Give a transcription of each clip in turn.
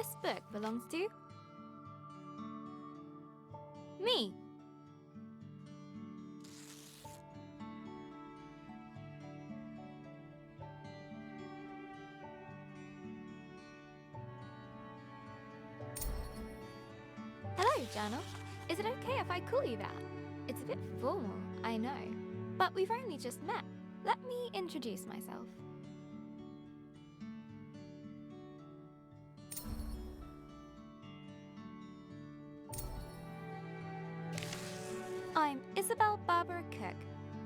this book belongs to? Me. Hello, Journal. Is it okay if I call you that? It's a bit formal, I know, but we've only just met. Let me introduce myself. I'm Isabel Barbara Cook.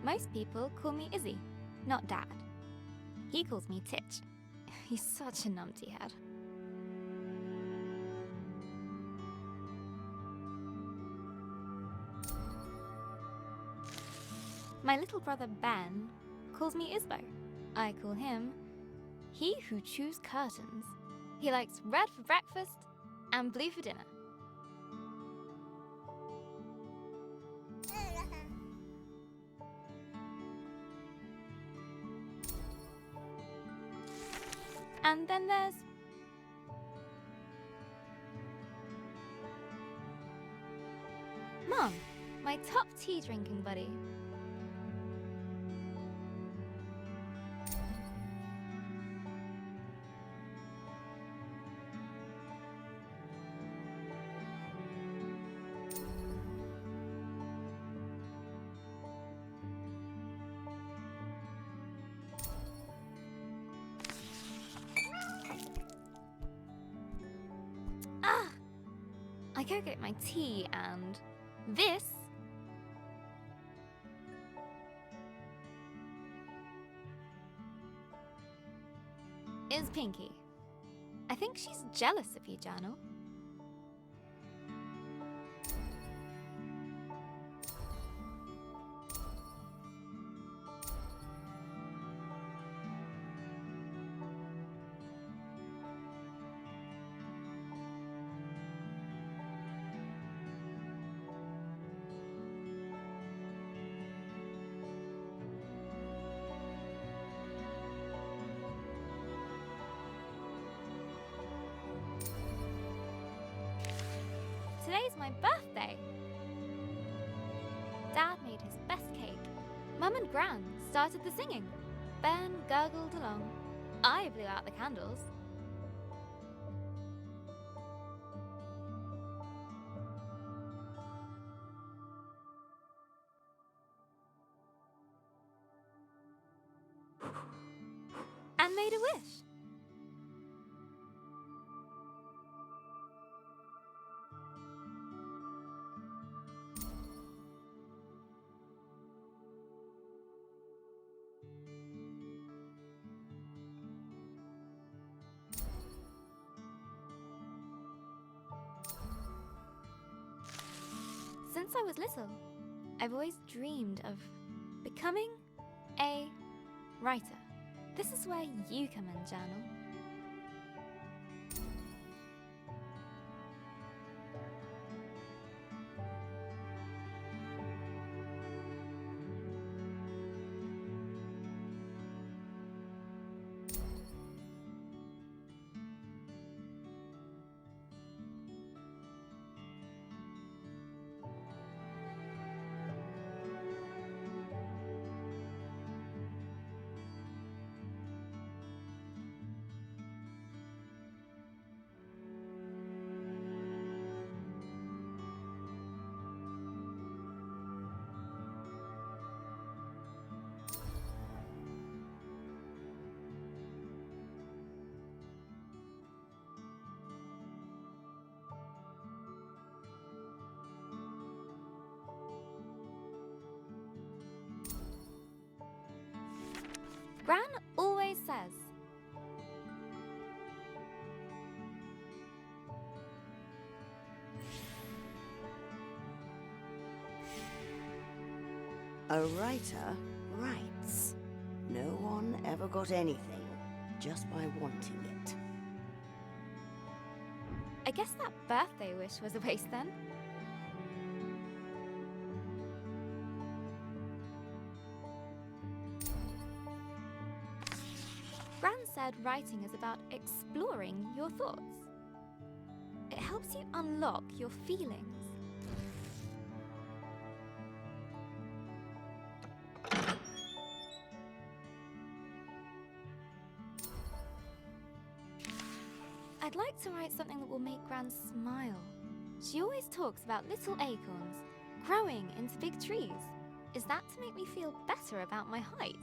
Most people call me Izzy, not Dad. He calls me Titch. He's such a numpty head. My little brother Ben calls me Isbo. I call him He Who Chews Curtains. He likes red for breakfast and blue for dinner. And then there's Mom, my top tea drinking buddy. I go get my tea, and this is Pinky. I think she's jealous of you, Journal. Today's my birthday. Dad made his best cake. Mum and Gran started the singing. Ben gurgled along. I blew out the candles. And made a wish. Since I was little, I've always dreamed of becoming a writer. This is where you come in, Journal. Gran always says, a writer writes. No one ever got anything just by wanting it. I guess that birthday wish was a waste then. Gran said writing is about exploring your thoughts. helps you unlock your feelings. I'd like to write something that will make Gran smile. She always talks about little acorns growing into big trees. Is that to make me feel better about my height?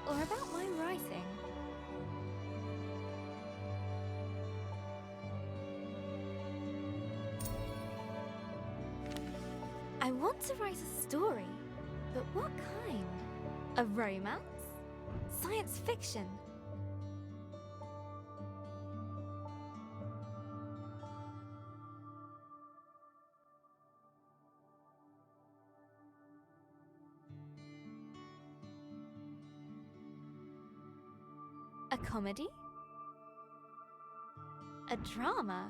Or about my writing? I want to write a story, but what kind? A romance? Science fiction? A comedy? A drama?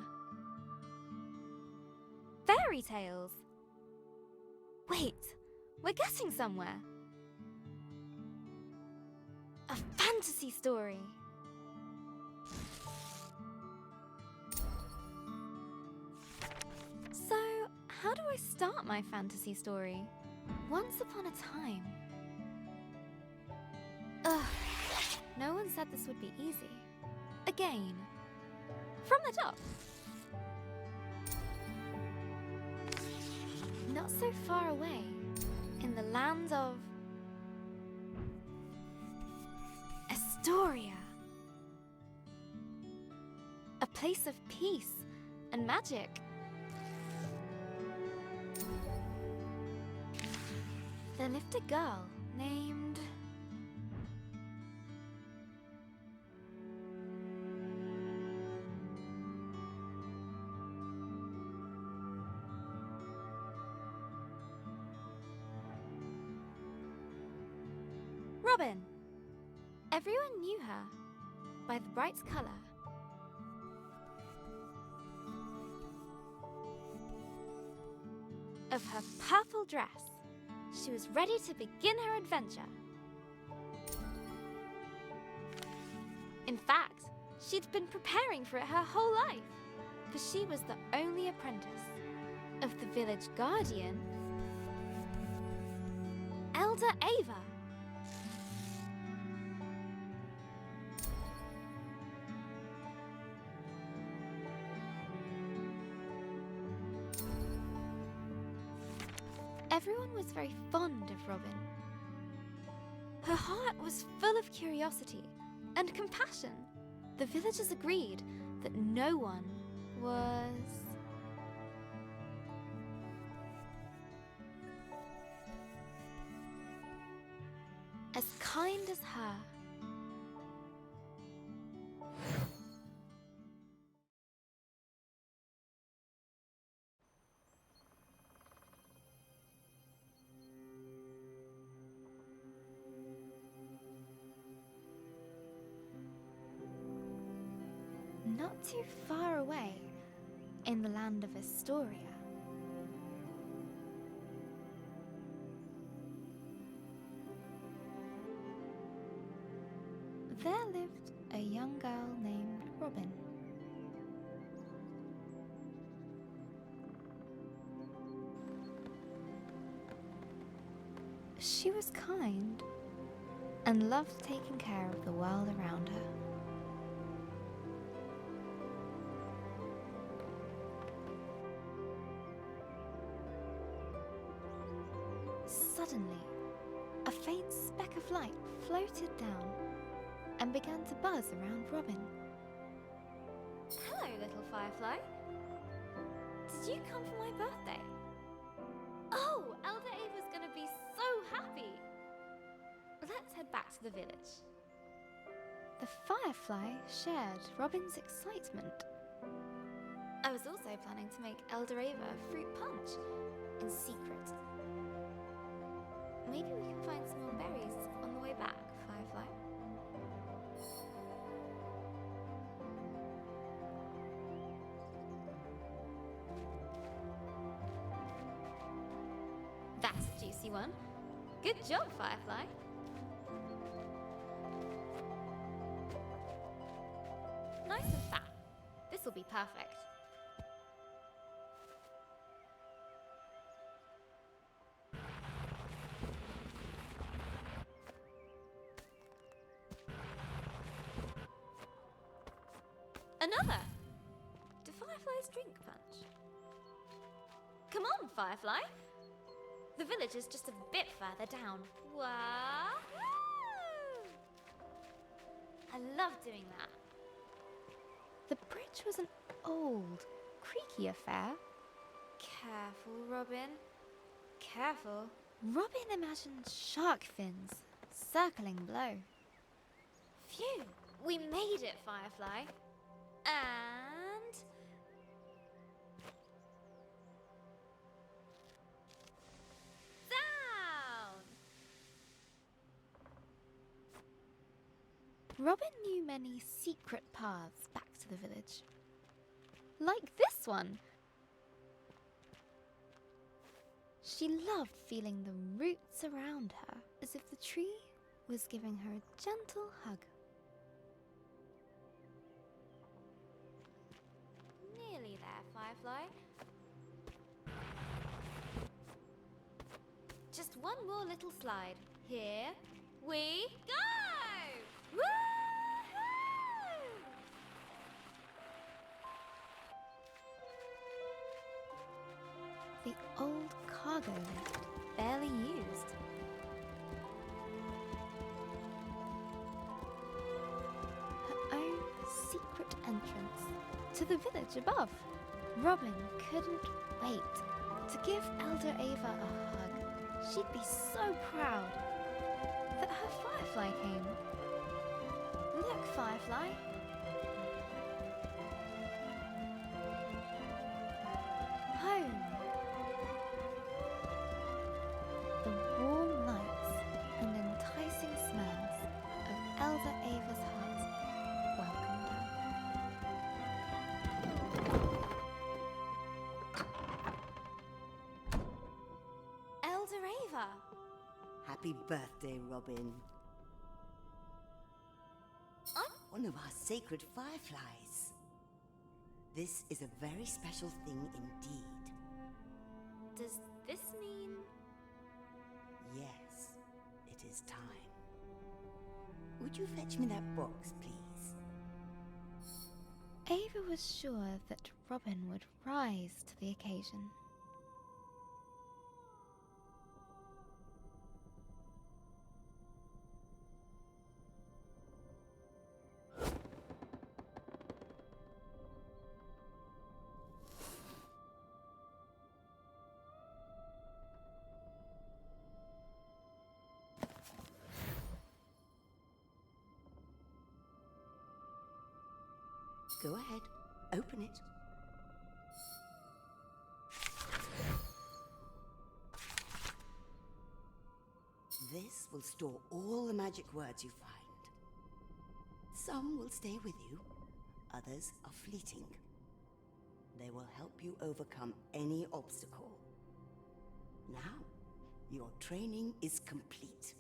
Fairy tales? Wait, we're getting somewhere. A fantasy story. So, how do I start my fantasy story? Once upon a time. Ugh, no one said this would be easy. Again, from the top. Not so far away, in the land of Astoria. A place of peace and magic. There lived a girl named... Robin. Everyone knew her by the bright color. Of her purple dress. She was ready to begin her adventure. In fact, she'd been preparing for it her whole life, for she was the only apprentice of the village guardian, Elder Ava. Everyone was very fond of Robin. Her heart was full of curiosity and compassion. The villagers agreed that no one was as kind as her. Not too far away, in the land of Astoria, there lived a young girl named Robin. She was kind and loved taking care of the world around her. Suddenly, a faint speck of light floated down and began to buzz around Robin. Hello, little firefly. Did you come for my birthday? Oh, Elder Ava's gonna be so happy. Let's head back to the village. The firefly shared Robin's excitement. I was also planning to make Elder Ava a fruit punch in secret. Maybe we can find some more berries on the way back, Firefly. That's a juicy one. Good job, Firefly. Nice and fat. This will be perfect. Another! Do fireflies drink punch? Come on, Firefly! The village is just a bit further down. Wow! I love doing that. The bridge was an old, creaky affair. Careful, Robin. Careful. Robin imagined shark fins circling below. Phew! We made it, Firefly. And... down! Robin knew many secret paths back to the village. Like this one. She loved feeling the roots around her, as if the tree was giving her a gentle hug. Nearly there, Firefly. Just one more little slide. Here we go! Woohoo! The old cargo lift, barely used. Her own secret entrance to the village above. Robin couldn't wait to give Elder Ava a hug. She'd be so proud that her Firefly came. Look, Firefly. Home. The warm lights and enticing smells of Elder Ava's hut welcomed her. Elder Ava! Happy birthday, Robin. I'm one of our sacred fireflies. This is a very special thing indeed. Does this mean... Yes, it is time. Would you fetch me that box, please? Ava was sure that Robin would rise to the occasion. Go ahead, open it. This will store all the magic words you find. Some will stay with you, others are fleeting. They will help you overcome any obstacle. Now, your training is complete.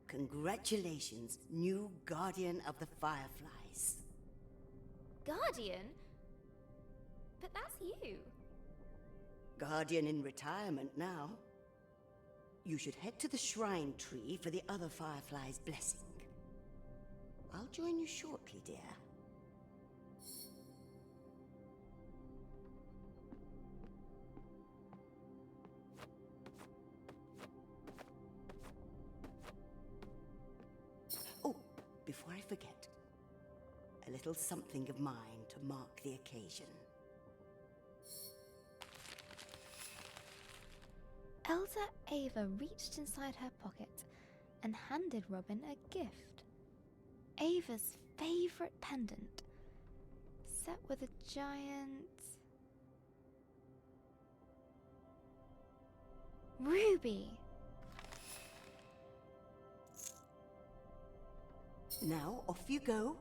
Congratulations, new Guardian of the Fireflies. Guardian? But that's you. Guardian in retirement now. You should head to the shrine tree for the other Firefly's blessing. I'll join you shortly, dear. Oh, before I forget, a little something of mine to mark the occasion. Elder Ava reached inside her pocket and handed Robin a gift. Ava's favorite pendant, set with a giant... ruby! Now, off you go.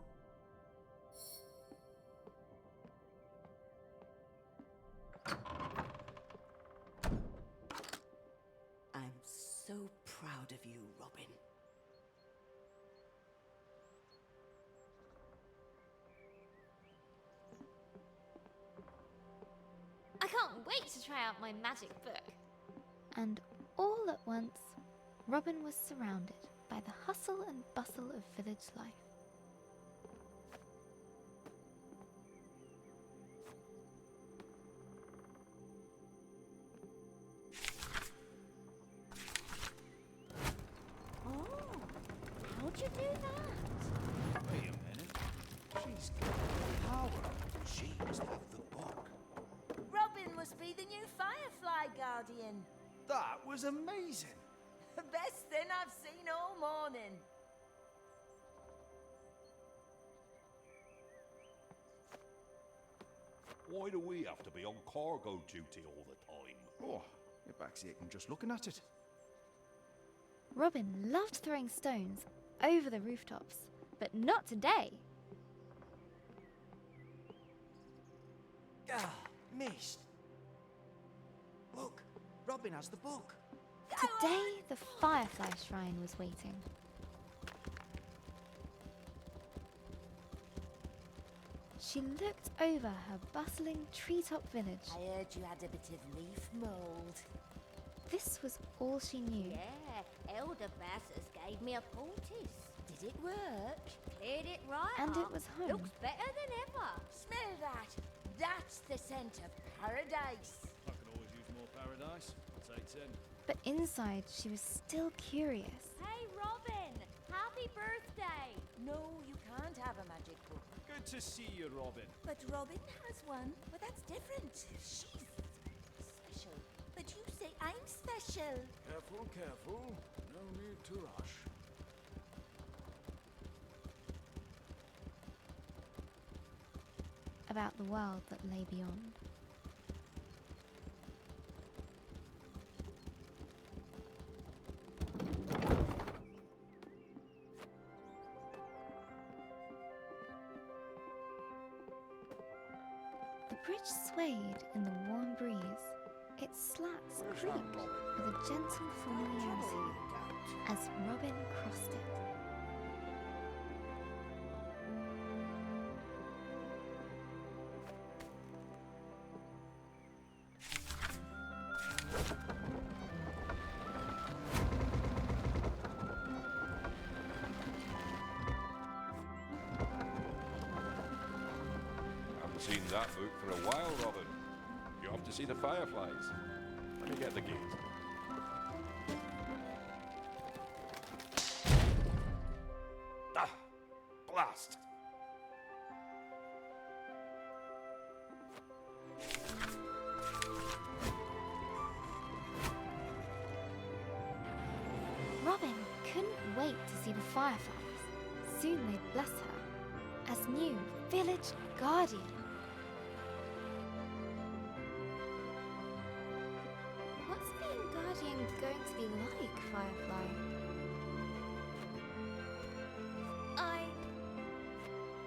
wait to try out my magic book. And all at once, Robin was surrounded by the hustle and bustle of village life. Oh, how'd you do that? Wait a minute. She's got the power. She must have the book. Robin must be the new Firefly Guardian. That was amazing. The best thing I've seen all morning. Why do we have to be on cargo duty all the time? Oh, your back's aching just looking at it. Robin loved throwing stones over the rooftops, but not today. Ah, missed. Look, Robin has the book. Today, the Firefly Shrine was waiting. She looked over her bustling treetop village. I heard you had a bit of leaf mould. This was all she knew. Yeah, Elder Bassus gave me a poultice. Did it work? Cleared it right And up. it was home. Looks better than ever. Smell that. That's the scent of paradise. I could always use more paradise. I'll take 10. But inside, she was still curious. Hey, Robin! Happy birthday! No, you can't have a magic book. Good to see you, Robin. But Robin has one. But that's different. She's special. But you say I'm special. Careful, careful. No need to rush. About the world that lay beyond. The bridge swayed in the warm breeze. Its slats creaked with a gentle familiarity as Robin crossed it. Haven't seen that book for a while, Robin. You have to see the fireflies. Let me get the gate. Ah! Blast! Robin couldn't wait to see the fireflies. Soon they'd bless her as new village guardian. What's being guardian going to be like, Firefly? I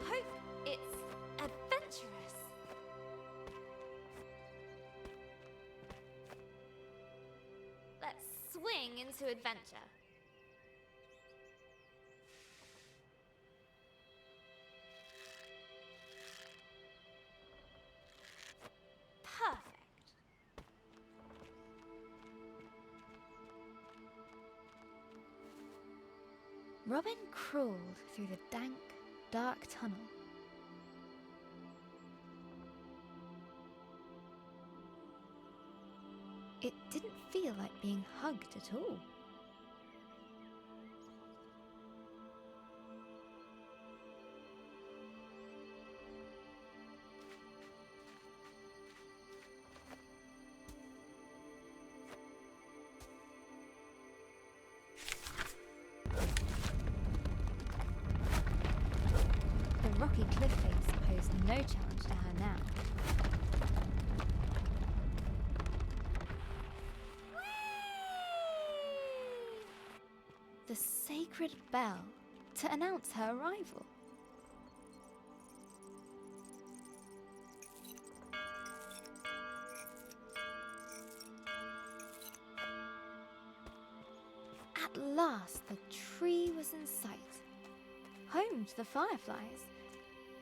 hope it's adventurous. Let's swing into adventure. Perfect. Robin crawled through the dank, dark tunnel. It didn't feel like being hugged at all. The rocky cliff face posed no challenge to her now. The sacred bell to announce her arrival. At last, the tree was in sight, home to the fireflies,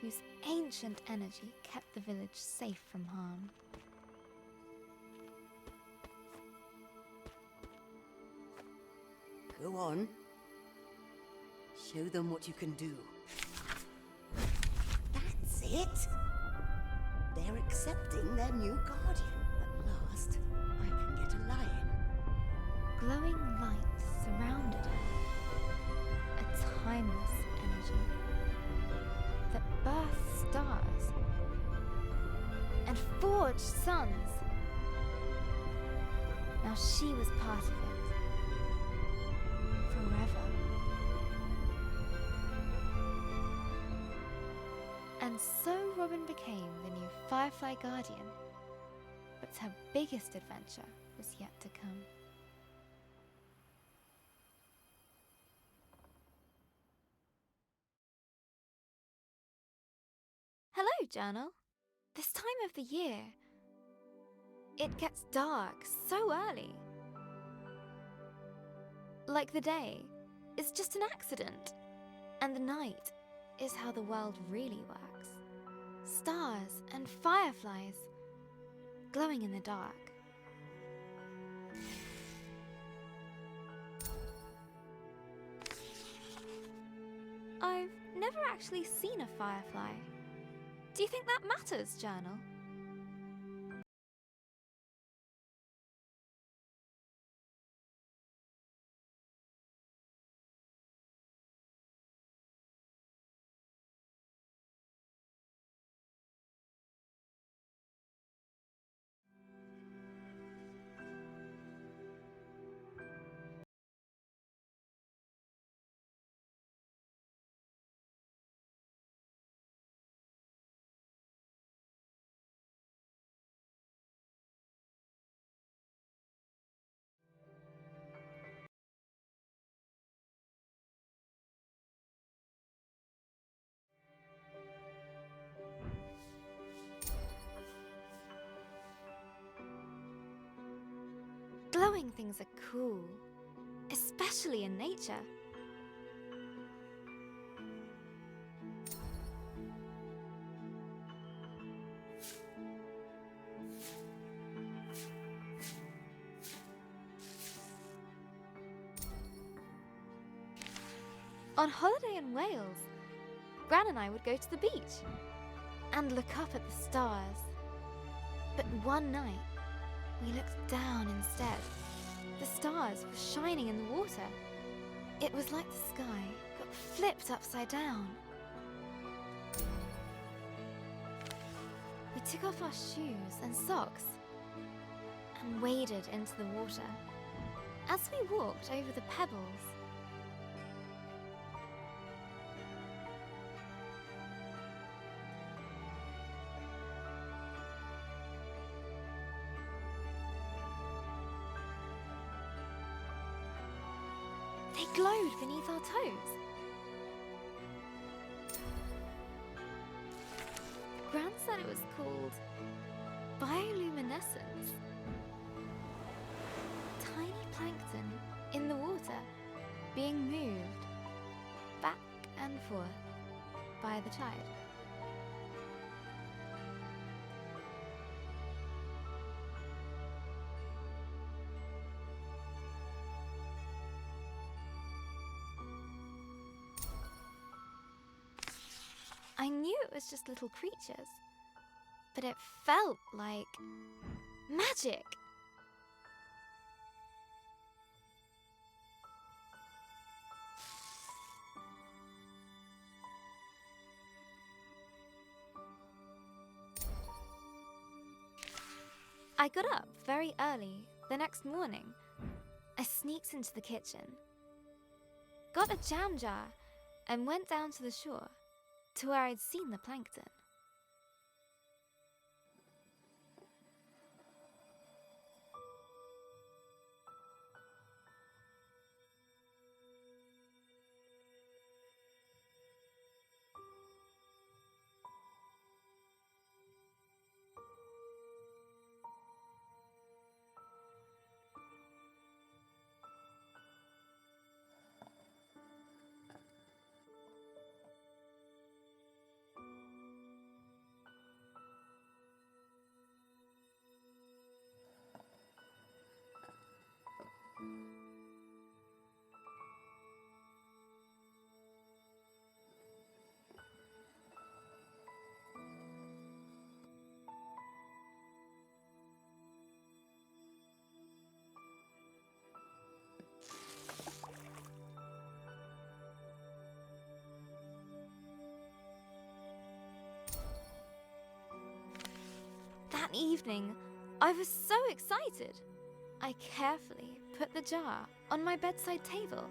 whose ancient energy kept the village safe from harm. Go on. Show them what you can do. That's it! They're accepting their new guardian. At last, I can get a lie-in. Glowing light surrounded her. A timeless energy that birthed stars and forged suns. Now she was part of it. Forever. And so Robin became the new Firefly Guardian. But her biggest adventure was yet to come. Hello, Journal. This time of the year, it gets dark so early. Like the day is just an accident, and the night is how the world really works. Stars and fireflies glowing in the dark. I've never actually seen a firefly. Do you think that matters, Journal? Glowing things are cool, especially in nature. On holiday in Wales, Gran and I would go to the beach and look up at the stars. But one night, we looked down instead. The stars were shining in the water. It was like the sky got flipped upside down. We took off our shoes and socks and waded into the water. As we walked over the pebbles, they glowed beneath our toes. Gran said it was called bioluminescence. Tiny plankton in the water being moved back and forth by the tide. I knew it was just little creatures, but it felt like magic. I got up very early the next morning. I sneaked into the kitchen, got a jam jar, and went down to the shore to where I'd seen the plankton. That evening, I was so excited. I carefully put the jar on my bedside table.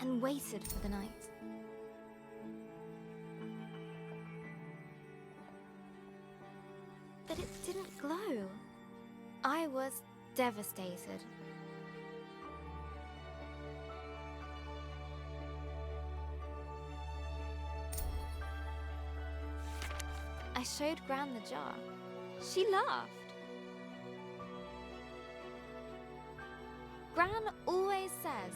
And waited for the night. But it didn't glow. I was devastated. I showed Gran the jar. She laughed. Gran always says,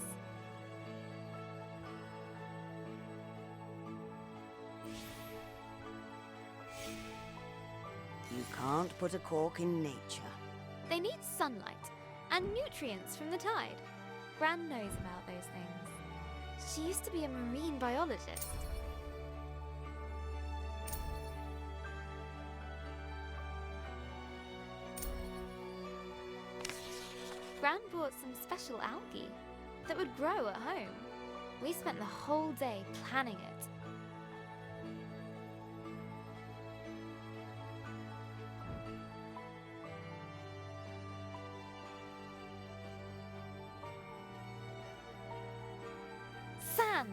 You can't put a cork in nature. they need sunlight and nutrients from the tide. Gran knows about those things. She used to be a marine biologist. Gran bought some special algae that would grow at home. We spent the whole day planning it. Sand!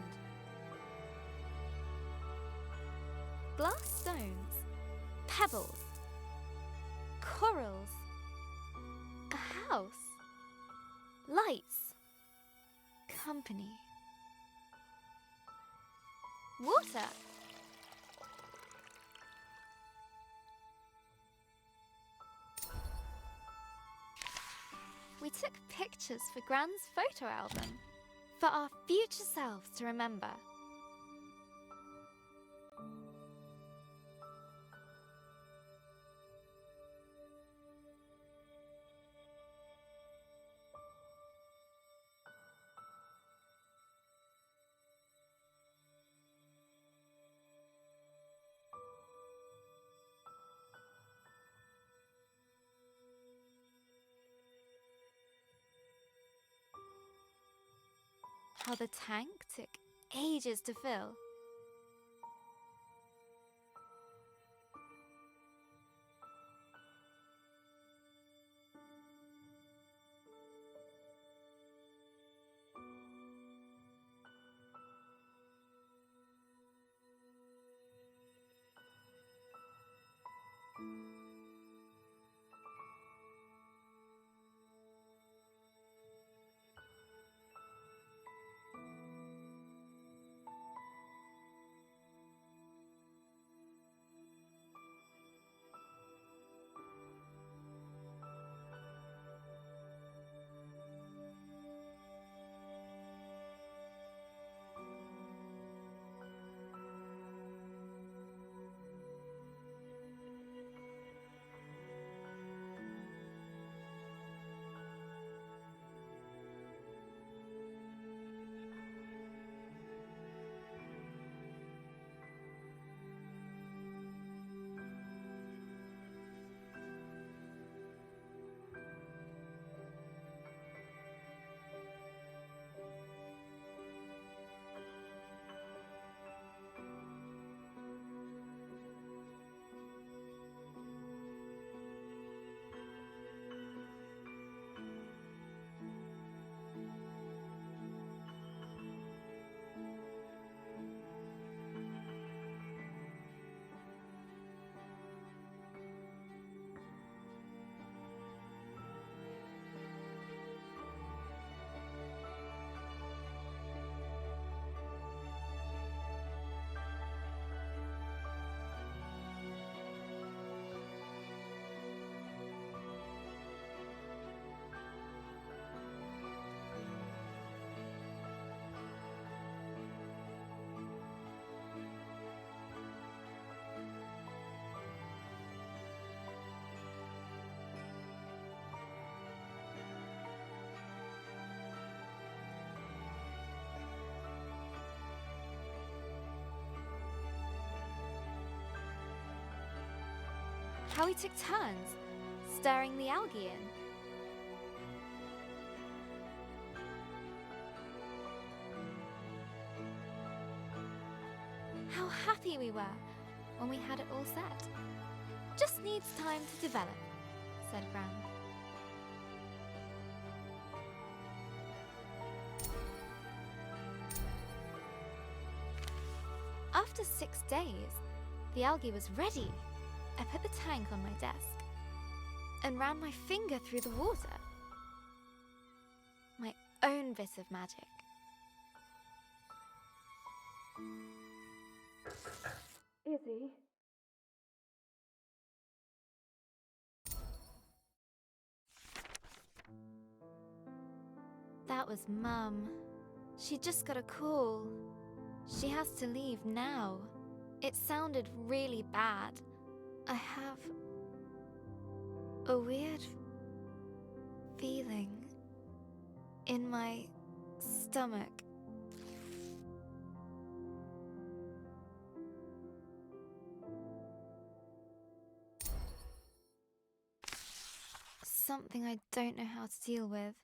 Glass stones, pebbles, corals, a house, lights, company, water. We took pictures for Gran's photo album, for our future selves to remember. How the tank took ages to fill. how we took turns stirring the algae in. How happy we were when we had it all set. Just needs time to develop, said Gran. After 6 days, the algae was ready. I put the tank on my desk and ran my finger through the water. My own bit of magic. Izzy. That was Mum. She just got a call. She has to leave now. It sounded really bad. I have a weird feeling in my stomach. Something I don't know how to deal with.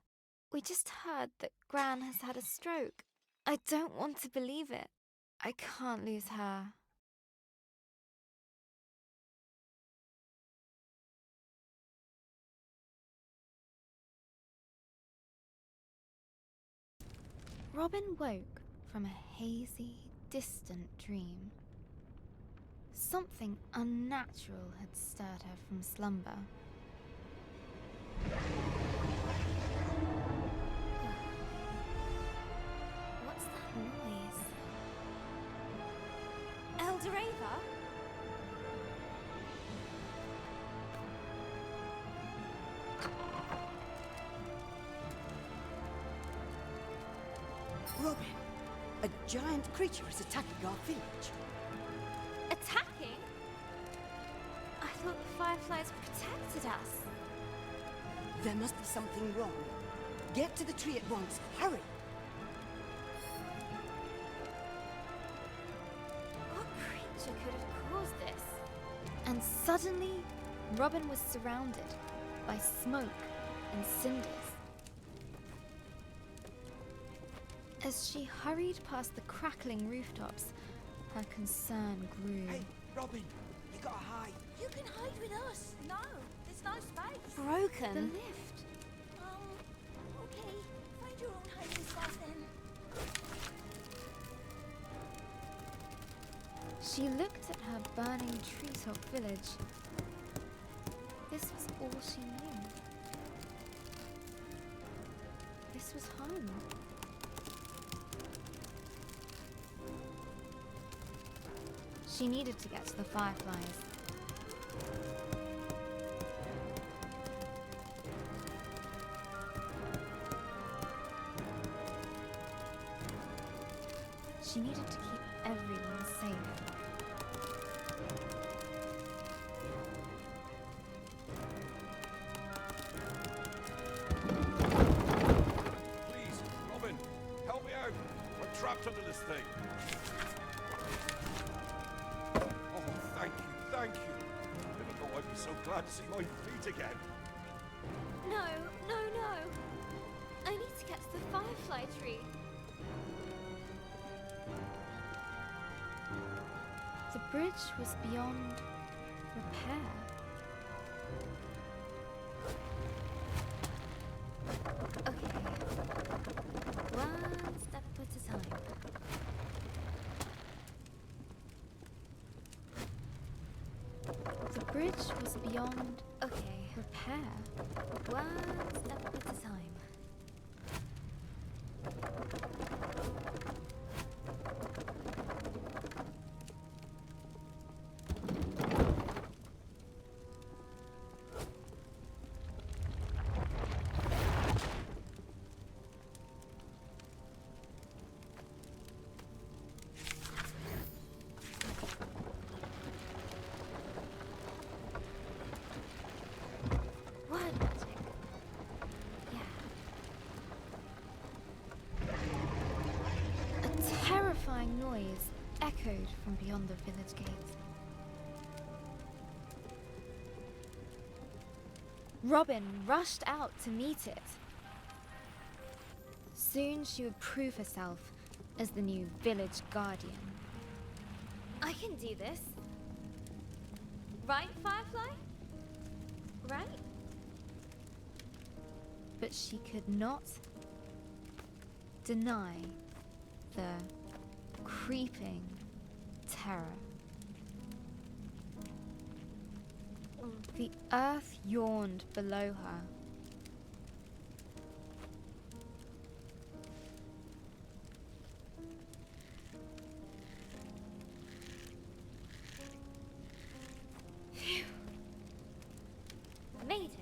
We just heard that Gran has had a stroke. I don't want to believe it. I can't lose her. Robin woke from a hazy, distant dream. Something unnatural had stirred her from slumber. What's that noise? Eldoreva? Robin, a giant creature is attacking our village. Attacking? I thought the fireflies protected us. There must be something wrong. Get to the tree at once. Hurry! What creature could have caused this? And suddenly, Robin was surrounded by smoke and cinders. As she hurried past the crackling rooftops, her concern grew. Hey, Robin, you gotta hide. You can hide with us. No, there's no space. Broken. The lift. Okay. Find your own hiding spot then. She looked at her burning treetop village. This was all she knew. This was home. She needed to get to the fireflies. She needed to keep everyone safe. Please, Robin, help me out. I'm trapped under this thing. Oh, thank you, thank you. I never thought I'd be so glad to see my feet again. No, no, no. I need to get to the firefly tree. The bridge was beyond repair. Okay. One step at a time. The bridge was beyond, repair. One step at a time. Word magic. Yeah. A terrifying noise echoed from beyond the village gates. Robin rushed out to meet it. Soon she would prove herself as the new village guardian. I can do this. Right, Firefly? Right? But she could not deny the creeping terror. The earth yawned below her. Phew. Made it.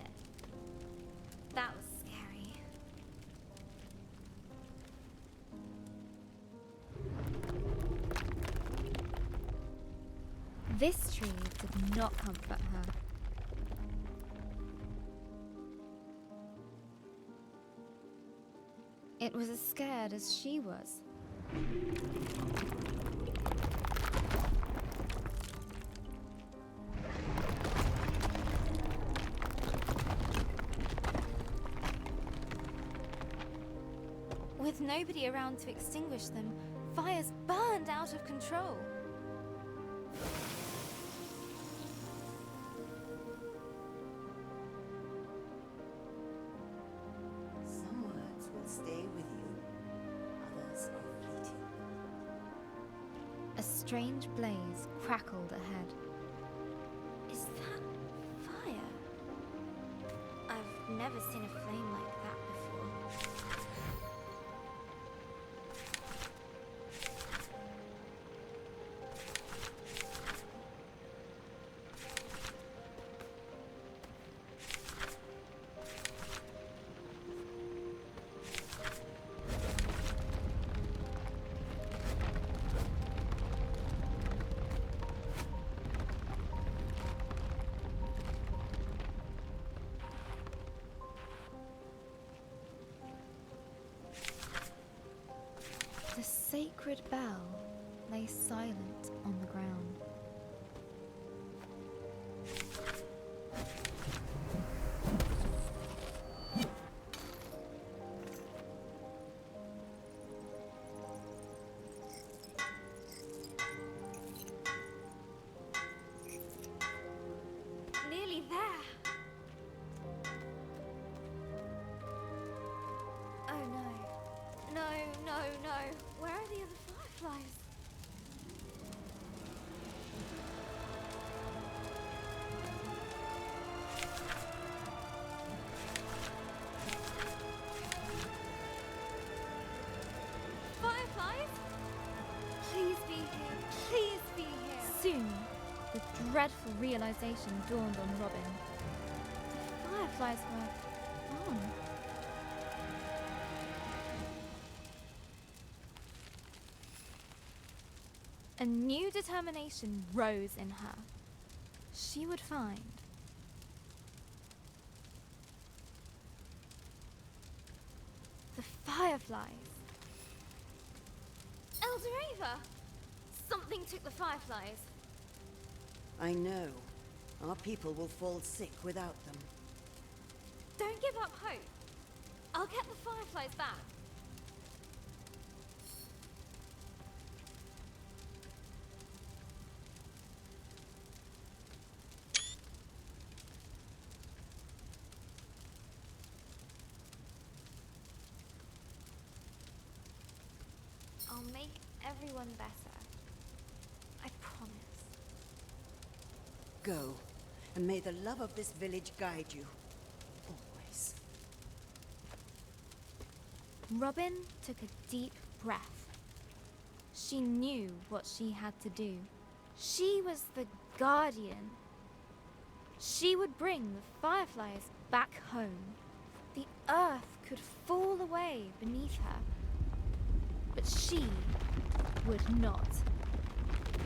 That was scary. This tree did not comfort her. It was as scared as she was. With nobody around to extinguish them, fires burned out of control. Some words will stay with you, others are fleeting. A strange blaze crackled ahead. Is that fire? I've never seen a flame like that before. The sacred bell lay silent on the ground. Nearly there. Oh no. No, no, no. Where are the other fireflies? Fireflies? Please be here. Please be here. Soon, the dreadful realization dawned on Robin. The fireflies were gone. A new determination rose in her. She would find the fireflies. Elder Ava! Something took the fireflies. I know. Our people will fall sick without them. Don't give up hope. I'll get the fireflies back. I'll make everyone better. I promise. Go, and may the love of this village guide you. Always. Robin took a deep breath. She knew what she had to do. She was the guardian. She would bring the fireflies back home. The earth could fall away beneath her. But she would not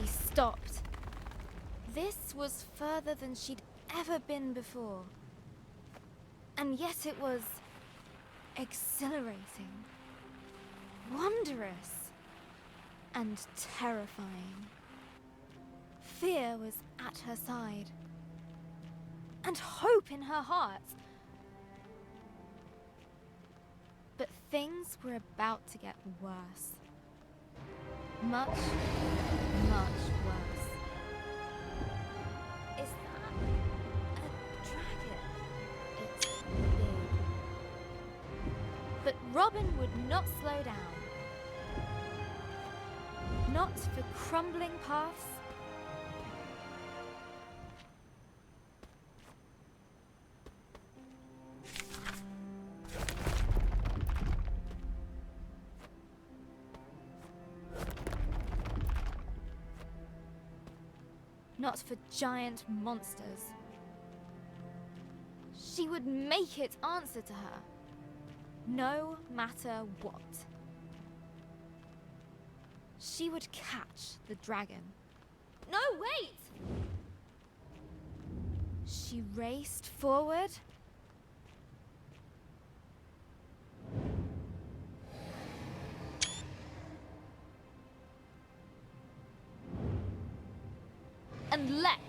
be stopped. This was further than she'd ever been before. And yet it was exhilarating, wondrous, and terrifying. Fear was at her side, and hope in her heart. things were about to get worse. Much, much worse. Is that a dragon? It's big. But Robin would not slow down. Not for crumbling paths. Not for giant monsters. She would make it answer to her, no matter what. She would catch the dragon. No, wait! She raced forward. And leapt.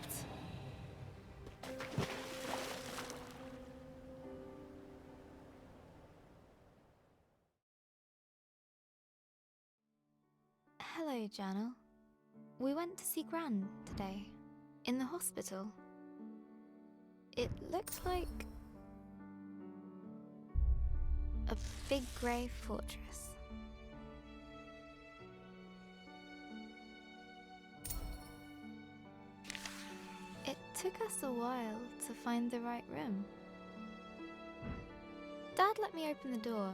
Hello, Journal. We went to see Gran today, in the hospital. It looked like a big grey fortress. It took us a while to find the right room. Dad let me open the door.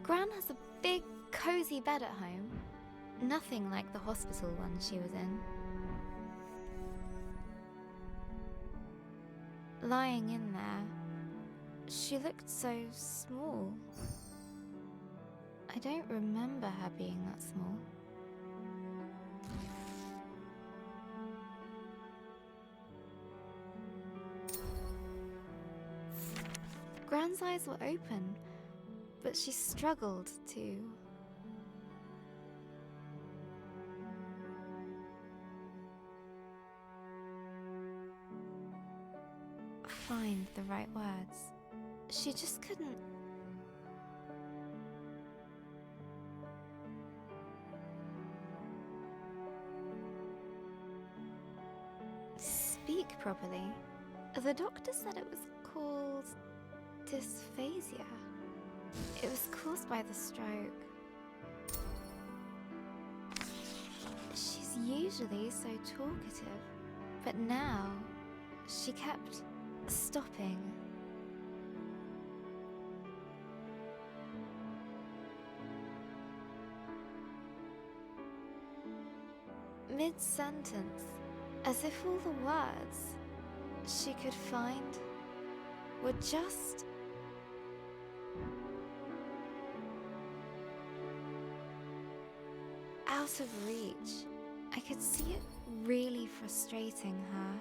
Gran has a big, cozy bed at home. Nothing like the hospital one she was in. Lying in there, she looked so small. I don't remember her being that small. Gran's eyes were open, but she struggled to find the right words. She just couldn't. Speak properly. The doctor said it was called dysphasia. It was caused by the stroke. She's usually so talkative, but now she kept stopping. Mid-sentence, as if all the words she could find were just out of reach. I could see it really frustrating her.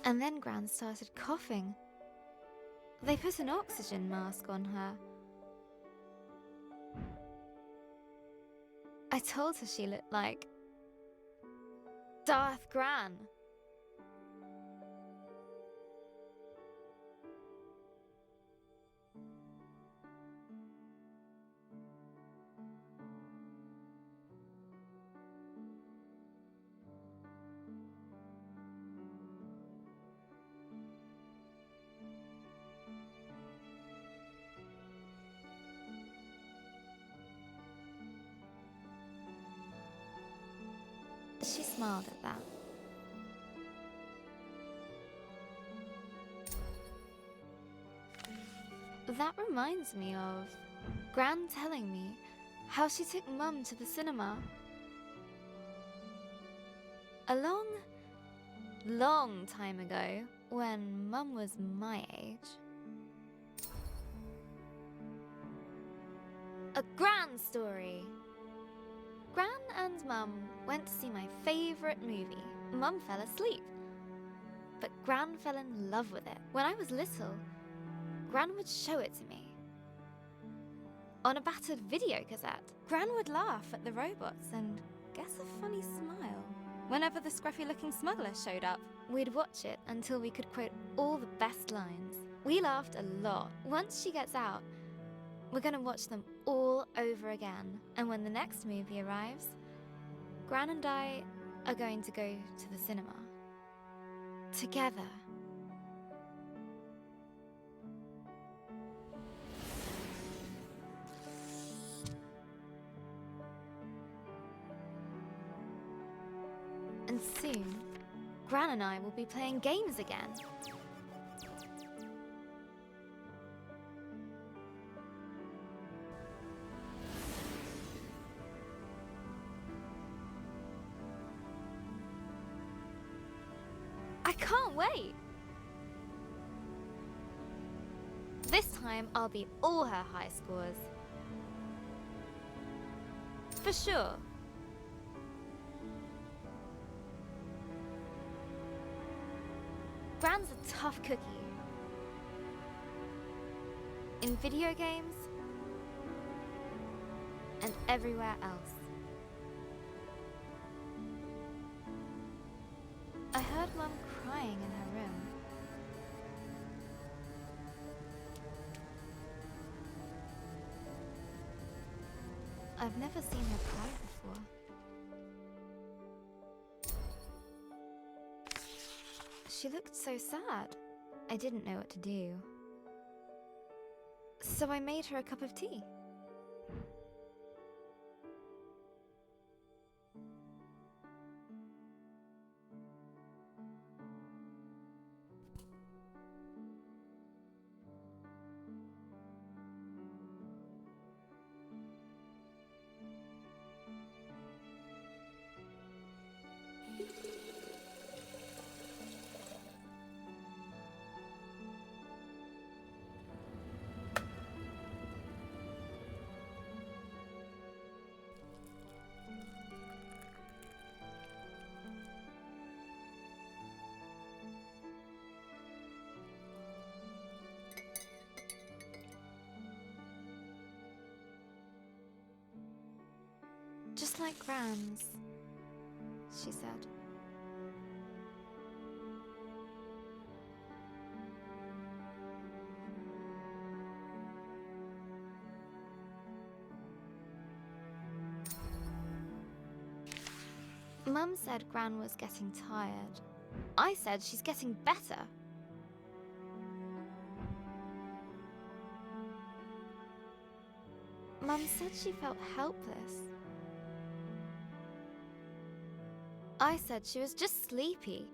And then Gran started coughing. They put an oxygen mask on her. I told her she looked like Darth Gran. She smiled at that. That reminds me of Gran telling me how she took Mum to the cinema. A long, long time ago, when Mum was my age. A Gran story. Gran and Mum went to see my favourite movie. Mum fell asleep, but Gran fell in love with it. When I was little, Gran would show it to me on a battered video cassette. Gran would laugh at the robots and guess a funny smile whenever the scruffy-looking smuggler showed up. We'd watch it until we could quote all the best lines. We laughed a lot. Once she gets out, we're going to watch them all over again. And when the next movie arrives, Gran and I are going to go to the cinema. Together. And soon, Gran and I will be playing games again. I can't wait! This time I'll beat all her high scores. For sure. Gran's a tough cookie. In video games and everywhere else. I heard Mum crying in her room. I've never seen her cry before. She looked so sad. I didn't know what to do. So I made her a cup of tea. Just like Gran's, she said. Mum said Gran was getting tired. I said she's getting better. Mum said she felt helpless. I said she was just sleepy.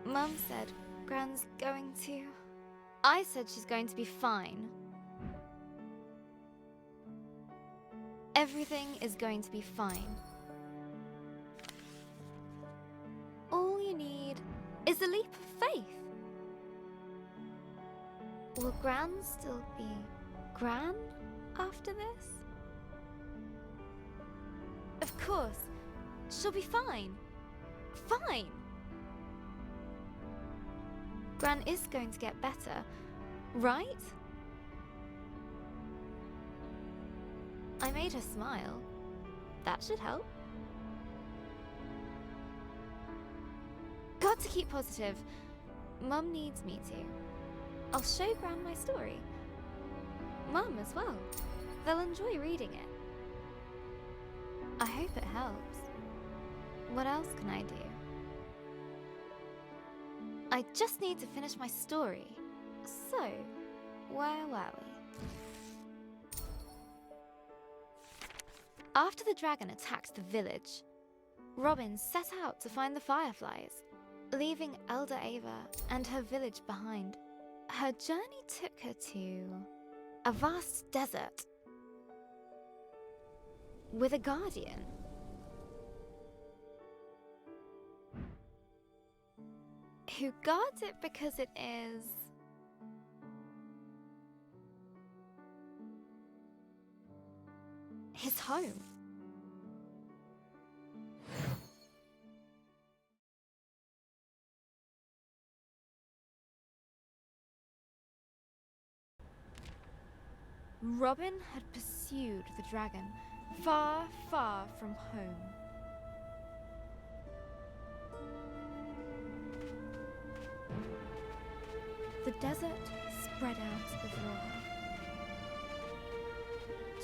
Mum said Gran's going to... I said she's going to be fine. Everything is going to be fine. All you need is a leap of faith. Will Gran still be Gran after this? Of course. She'll be fine. Fine. Gran is going to get better, right? I made her smile. That should help. Got to keep positive. Mum needs me to. I'll show Gran my story. Mum as well. They'll enjoy reading it. I hope it helps. What else can I do? I just need to finish my story. So, where were we? After the dragon attacked the village, Robin set out to find the fireflies, leaving Elder Ava and her village behind. Her journey took her to a vast desert with a guardian. Who guards it because it is home. Robin had pursued the dragon far, far from home. The desert spread out before her.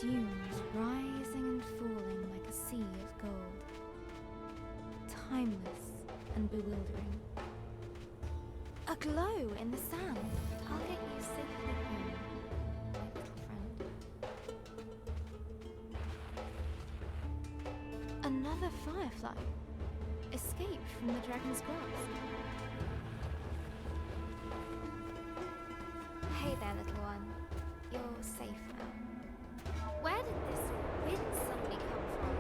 Dunes rising and falling like a sea of gold. Timeless and bewildering. A glow in the sand. I'll get you safely home, my little friend. Another firefly escaped from the dragon's grasp. Hey there, little one. You're safe now. Where did this wind suddenly come from?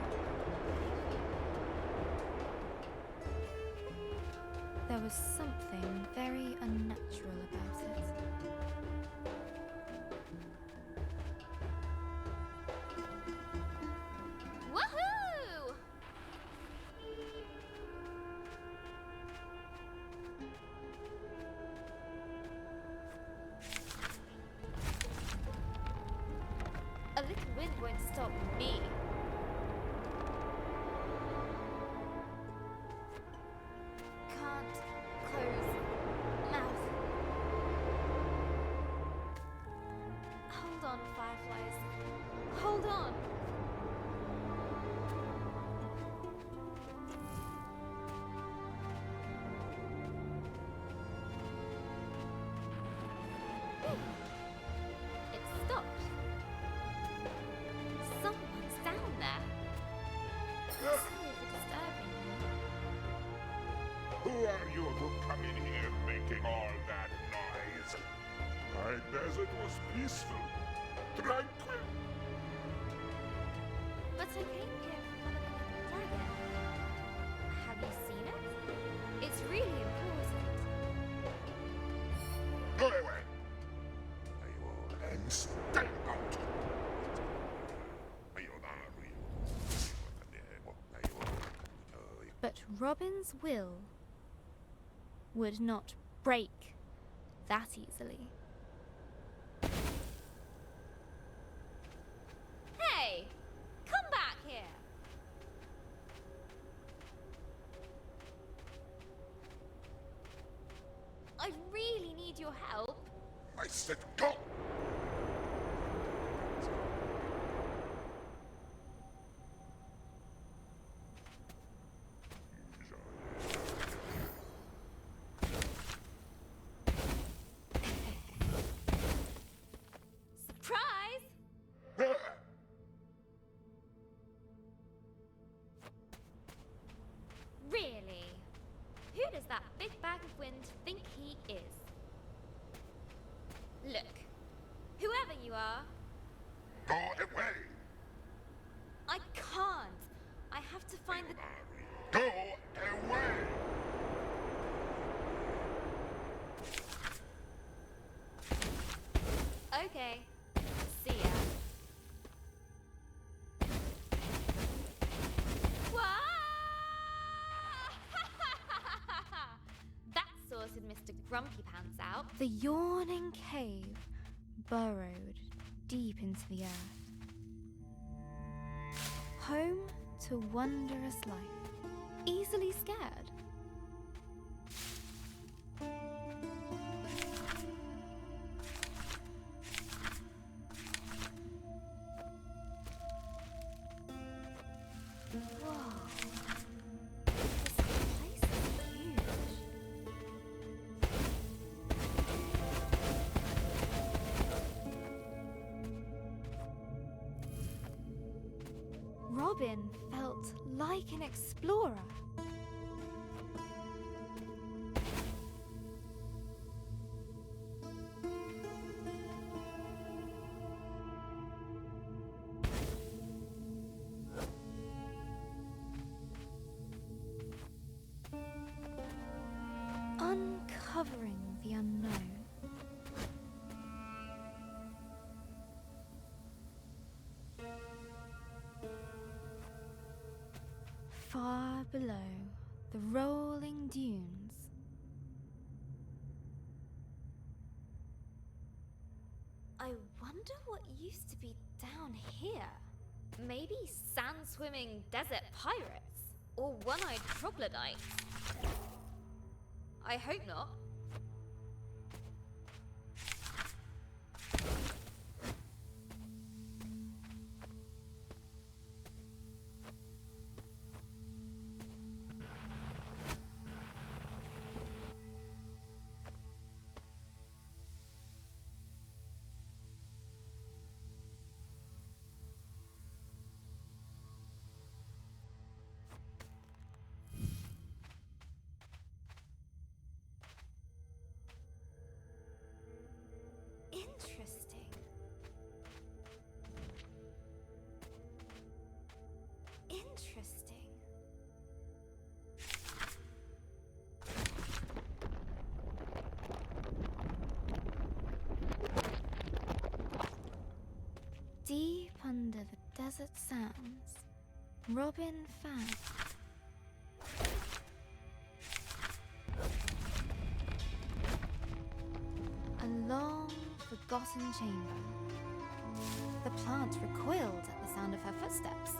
There was something very unnatural about it. Woohoo! A little wind won't stop me. Can't close mouth. Hold on, fireflies. Hold on. It stopped. Someone's down there. Sorry for disturbing you. Who are you to come in here making all that noise? My desert was peaceful, tranquil. But I came here for one of the little dragon. Have you seen it? It's really important. Go away! And stay out! But Robin's will would not break that easily. Hey! Come back here! I really need your help. I said go! Surprise! Really? Who does that big bag of wind think he is? Look, whoever you are, Go away! I can't. I have to find the... Go away! Okay. See ya. That sorted Mr. Grumpy Pants out. The yawning cave burrowed deep into the earth. Home to wondrous life, easily scared. Whoa. This place is huge. Robin felt like an explorer. Uncovering the unknown. below, the rolling dunes. I wonder what used to be down here. Maybe sand-swimming desert pirates? Or one-eyed troglodytes? I hope not. Interesting. Interesting. Deep under the desert sands, Robin found a long, forgotten chamber. The plant recoiled at the sound of her footsteps.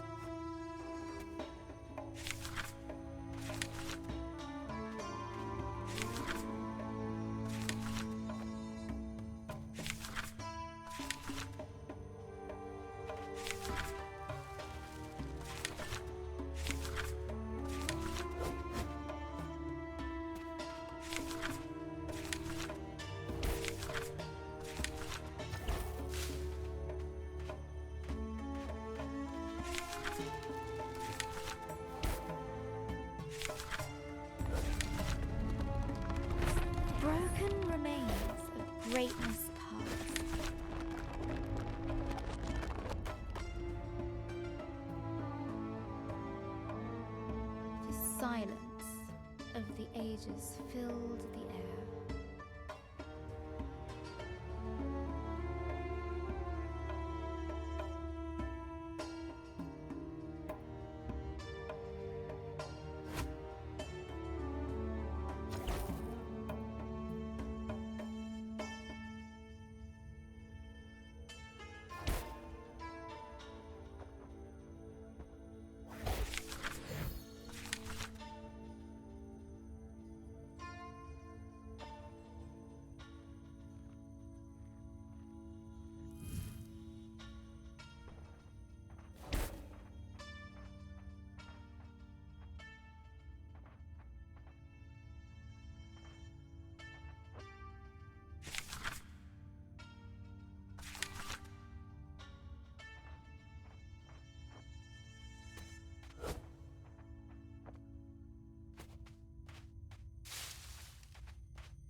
Broken remains of greatness past. The silence of the ages filled the air.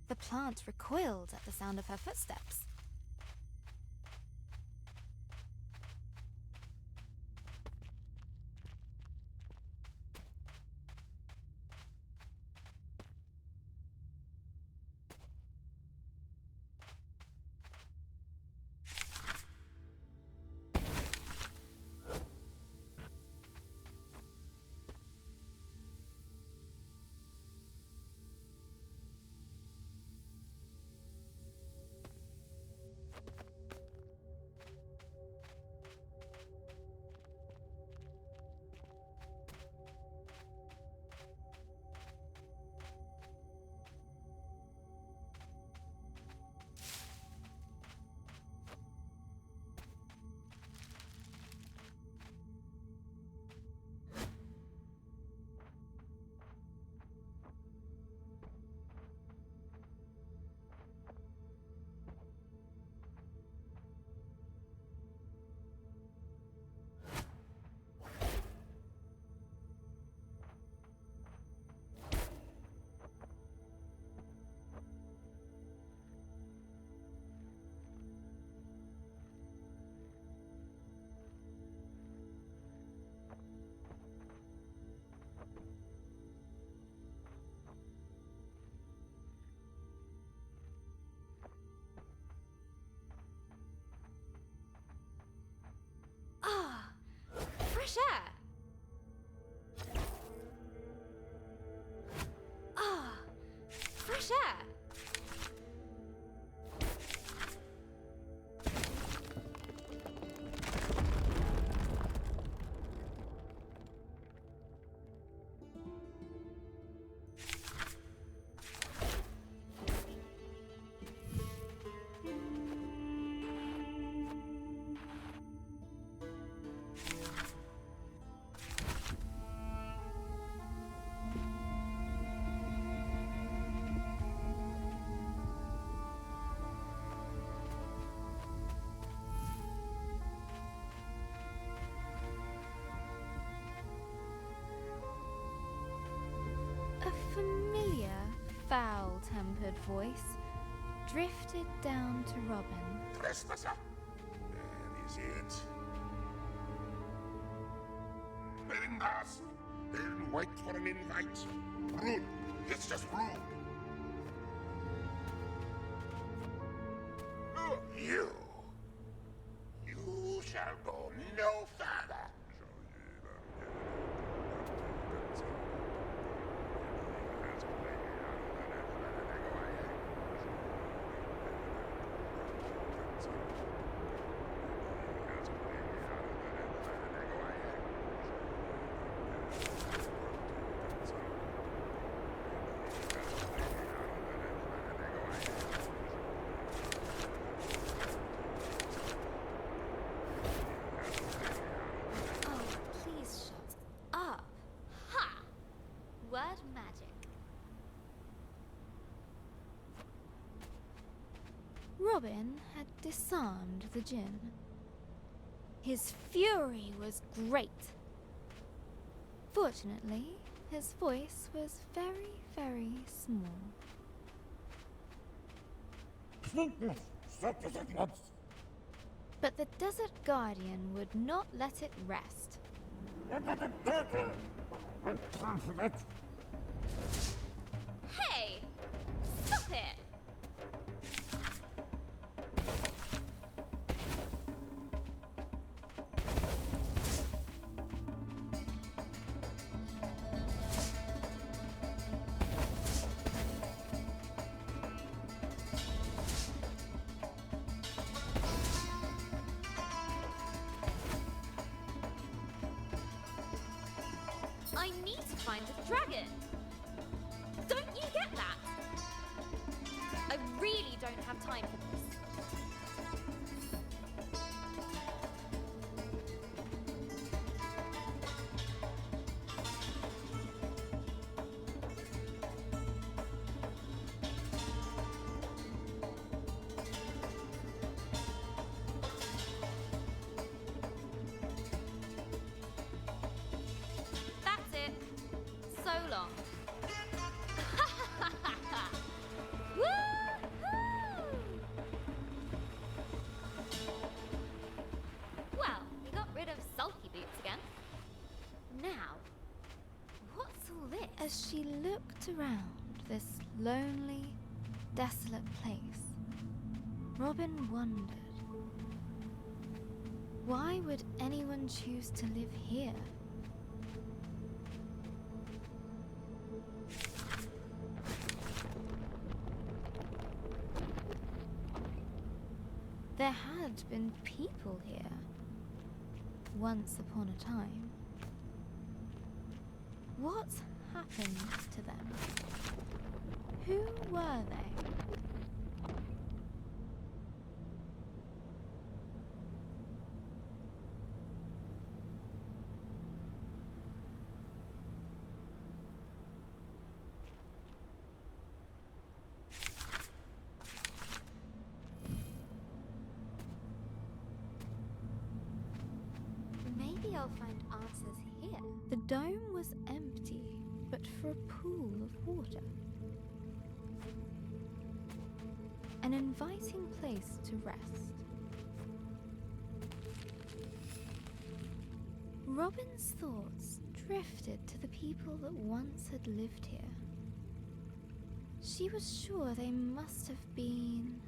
The plant recoiled at the sound of her footsteps. fresh air. A familiar, foul-tempered voice drifted down to Robin. Trespasser! Where is it? Beringas! They'll wait for an invite. Rude! It's just rude! You! You shall go no further! Oh, please shut up. Ha! Word magic. Robin had disarmed the djinn. His fury was great. Fortunately, his voice was very, very small. Stop this at once! But the Desert Guardian would not let it rest. Hey! Stop it! I need to find the dragon. Don't you get that? I really don't have time for this. That's it. So long. Woo-hoo! Well, we got rid of Sulky Boots again. Now, what's all this? As she looked around this lonely, desolate place, Robin wondered, why would anyone choose to live here? There had been people here, once upon a time. What happened to them? Who were they? Maybe I'll find answers here. The dome was empty, but for a pool of water. An inviting place to rest. Robin's thoughts drifted to the people that once had lived here. She was sure they must have been...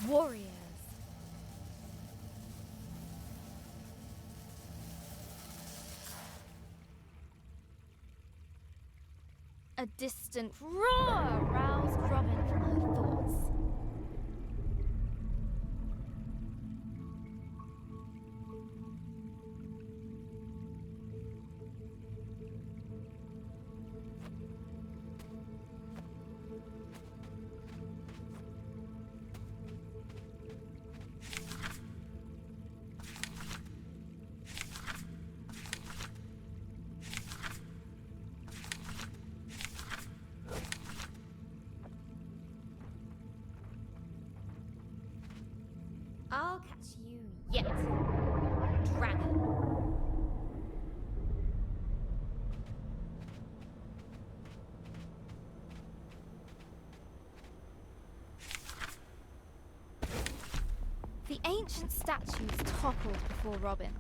warriors. A distant roar roused Robin from her thoughts. I'll catch you yet, dragon. The ancient statues toppled before Robin.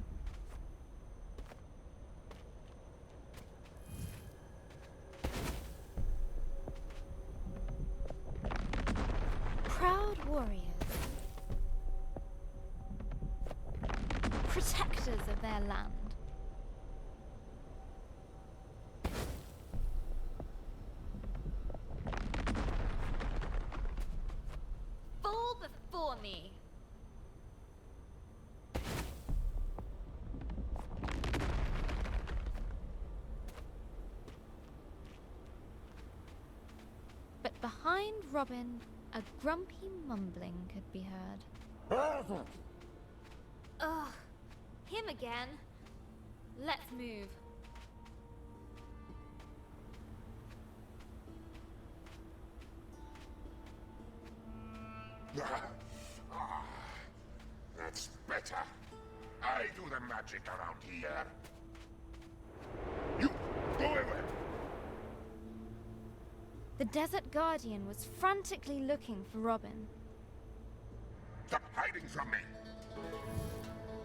Proud warriors, protectors of their land. Fall before me. But behind Robin, a grumpy mumbling could be heard. Ugh, him again. Let's move. That's better. I do the magic around here. You go away. The Desert Guardian was frantically looking for Robin. Stop hiding from me.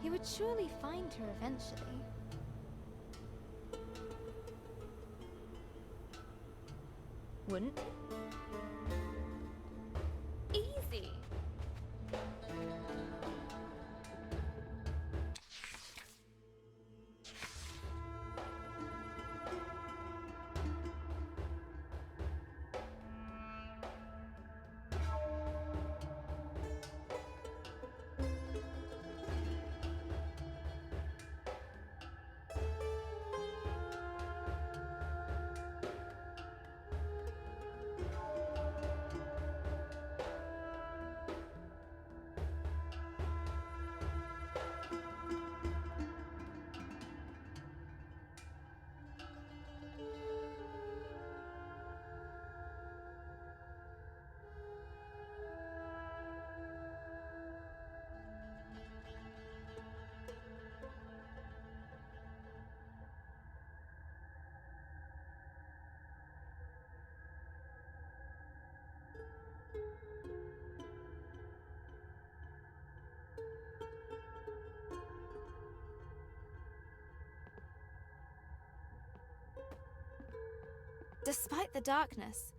He would surely find her eventually. Wouldn't? Easy. Despite the darkness,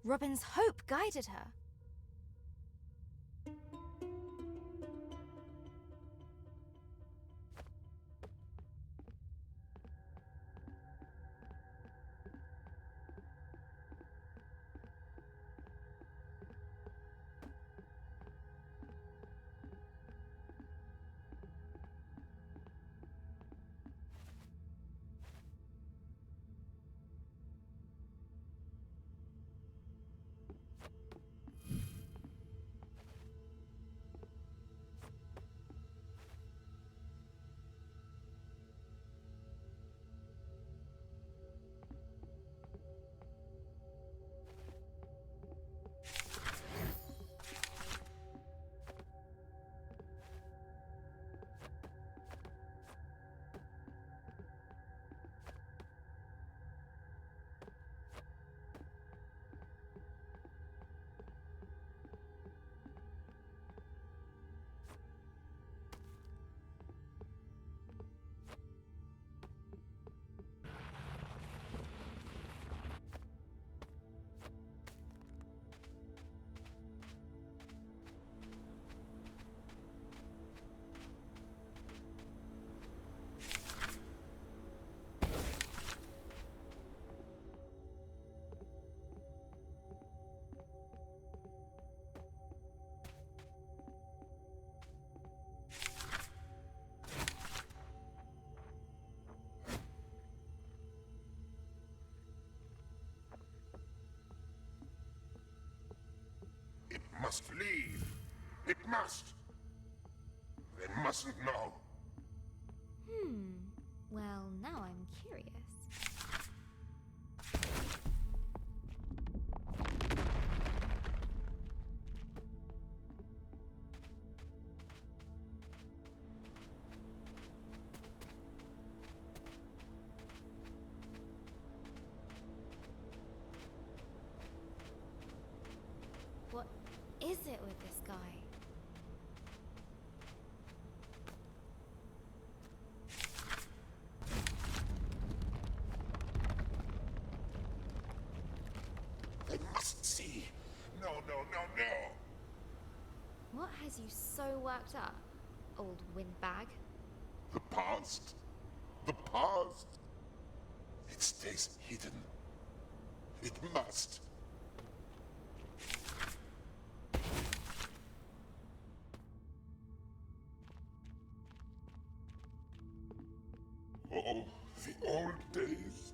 Robin's hope guided her. must leave. It must. They mustn't know. Well, now I'm curious. What is it with this guy? They mustn't see. No, no, no, no. What has you so worked up, old windbag? The past. The past. It stays hidden. It must. Oh, the old days.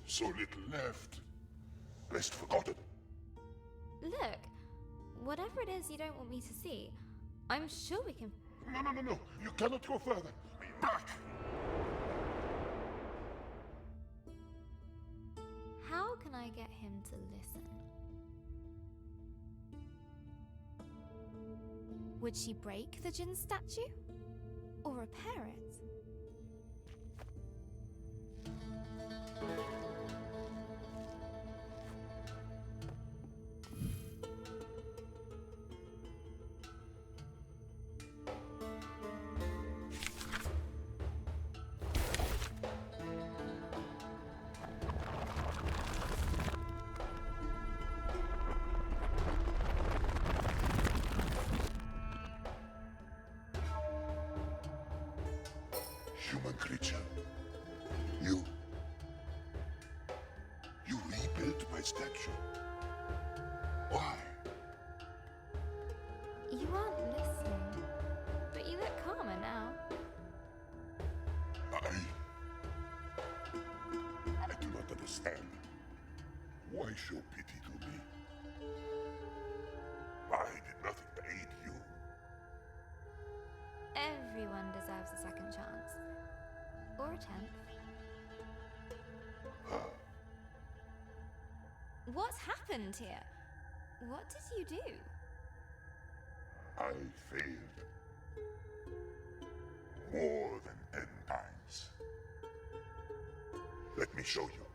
So little left. Best forgotten. Look, whatever it is you don't want me to see, I'm sure we can... No, no, no, no. You cannot go further. Back! How can I get him to listen? Would she break the Jinn statue? Or repair it? Human creature. You. You rebuilt my statue. Why? You aren't listening, but you look calmer now. I do not understand. Why show pity to me? I did nothing to aid you. Everyone deserves a second chance. Or a 10th. What's happened here? What did you do? I failed. More than 10 times. Let me show you.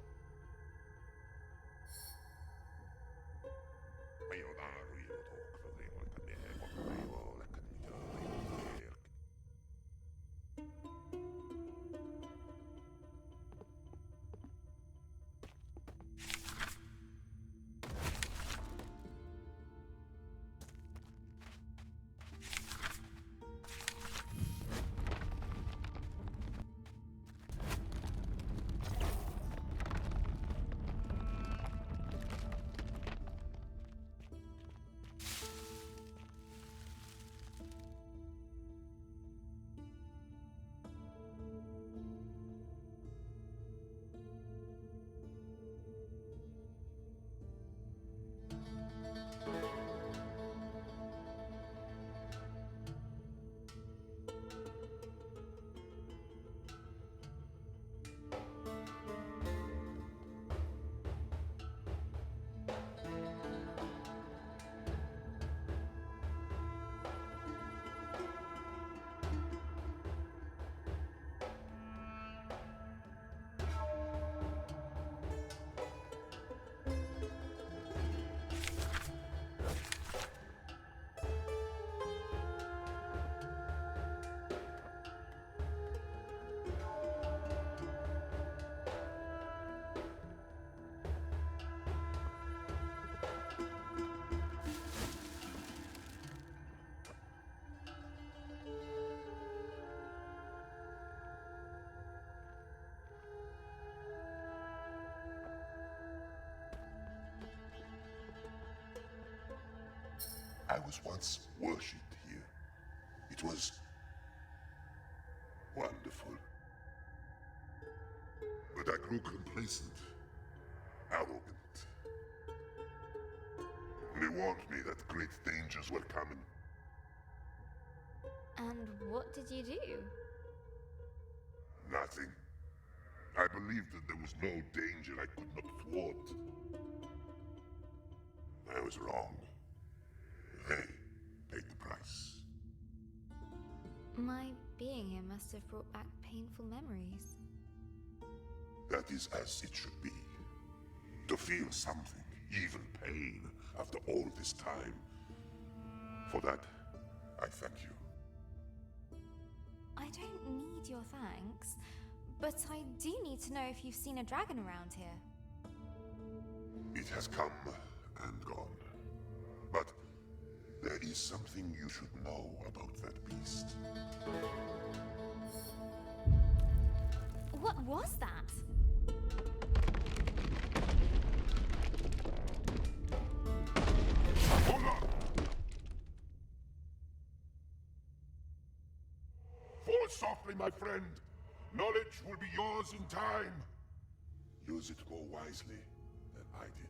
I was once worshipped here. It was wonderful. But I grew complacent, arrogant. There warned me that great dangers were coming. And what did you do? Nothing. I believed that there was no danger I could not thwart. I was wrong. They paid the price. My being here must have brought back painful memories. That is as it should be. To feel something, even pain, after all this time. For that, I thank you. I don't need your thanks, but I do need to know if you've seen a dragon around here. It has come and gone. But there is something you should know about that beast. What was that? Hold on! Fall softly, my friend. Knowledge will be yours in time. Use it more wisely than I did.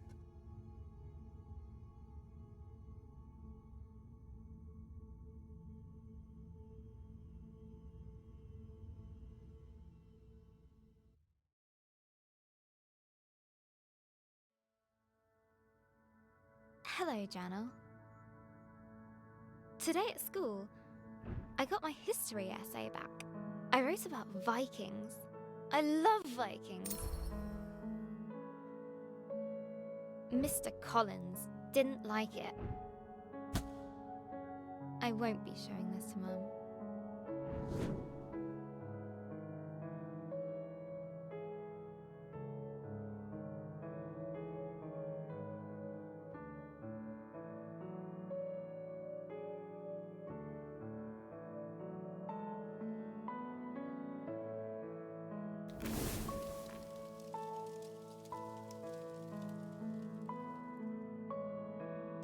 Hello, Janelle. Today at school, I got my history essay back. I wrote about Vikings. I love Vikings. Mr. Collins didn't like it. I won't be showing this to Mum.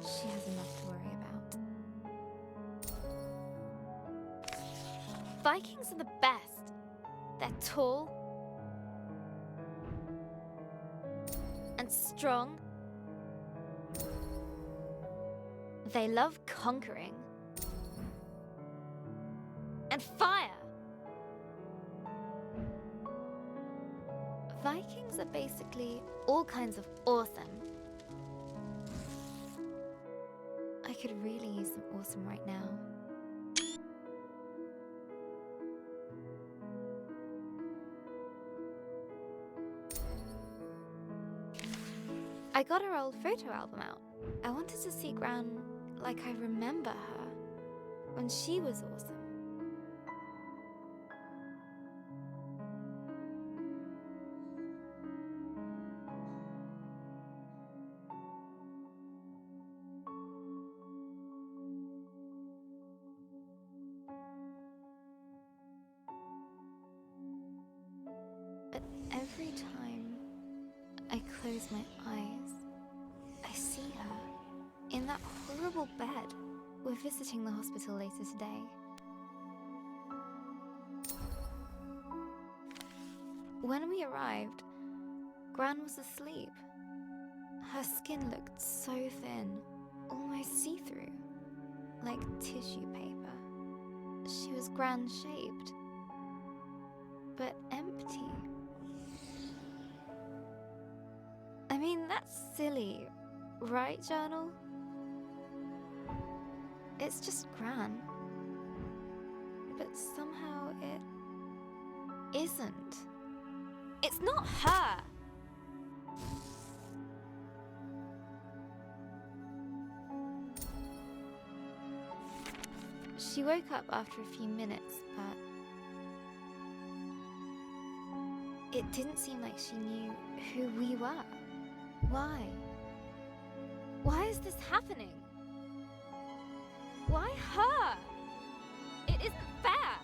She has enough to worry about. Vikings are the best. They're tall and strong. They love conquering and fire. Vikings are basically all kinds of awesome. I could really use some awesome right now. I got her old photo album out. I wanted to see Gran like I remember her when she was awesome. But every time I close my eyes, I see her in that horrible bed. We're visiting the hospital later today. When we arrived, Gran was asleep. Her skin looked so thin, almost see-through, like tissue paper. She was Gran-shaped, but empty. I mean, that's silly, right, Journal? It's just Gran. But somehow it isn't. It's not her! She woke up after a few minutes, but it didn't seem like she knew who we were. Why? Why is this happening? Why her? It isn't fair.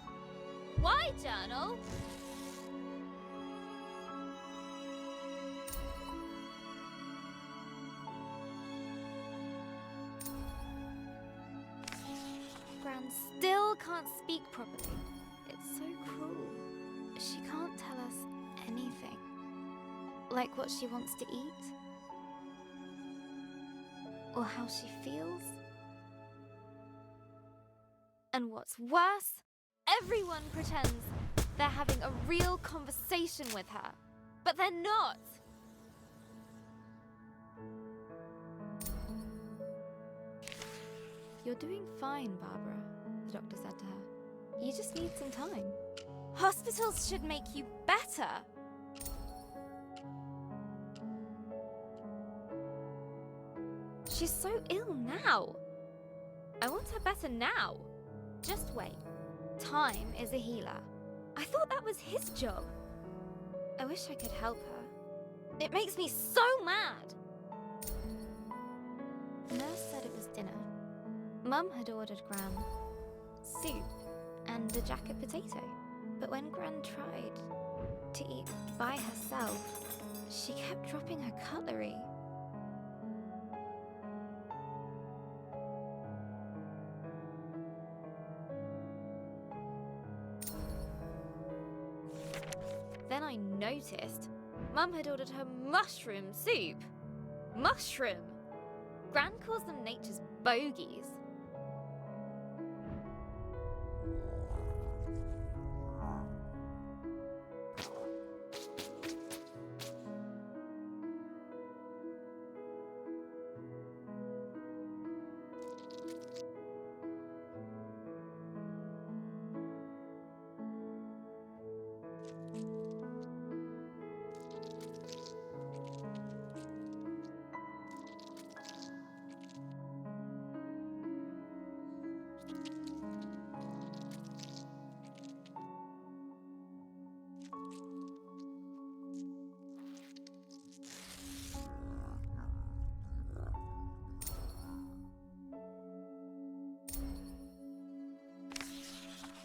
Why, Journal? Gran still can't speak properly. It's so cruel. She can't tell us anything. Like what she wants to eat. or how she feels. And what's worse, everyone pretends they're having a real conversation with her, but they're not. You're doing fine, Barbara, the doctor said to her. You just need some time. Hospitals should make you better. She's so ill now. I want her better now. Just wait. Time is a healer. I thought that was his job. I wish I could help her. It makes me so mad. Nurse said it was dinner. Mum had ordered Gran soup and a jacket potato. But when Gran tried to eat by herself, she kept dropping her cutlery. Then I noticed Mum had ordered her mushroom soup. Mushroom! Gran calls them nature's bogies.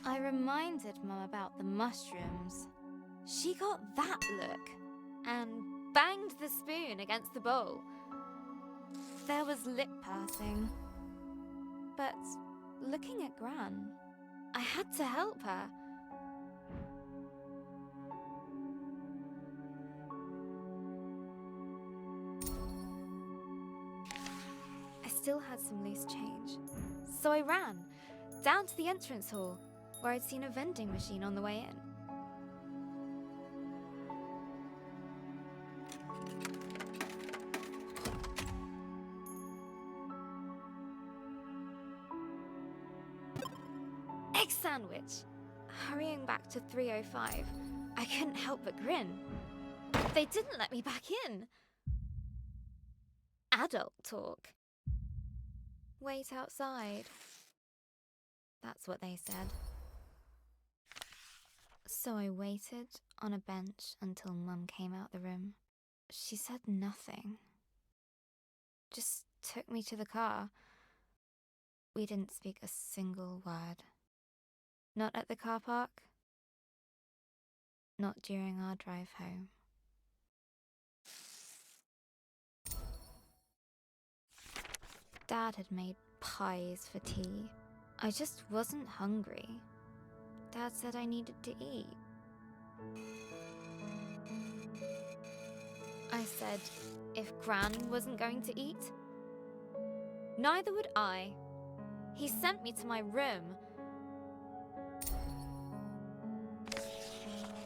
I reminded Mum about the mushrooms. She got that look and banged the spoon against the bowl. There was lip pursing. But looking at Gran, I had to help her. I still had some loose change, so I ran down to the entrance hall, where I'd seen a vending machine on the way in. Egg sandwich! Hurrying back to 305, I couldn't help but grin. They didn't let me back in. Adult talk. Wait outside. That's what they said. So I waited on a bench until Mum came out the room. She said nothing. Just took me to the car. We didn't speak a single word. Not at the car park. Not during our drive home. Dad had made pies for tea. I just wasn't hungry. Dad said I needed to eat. I said if Gran wasn't going to eat, neither would I. He sent me to my room.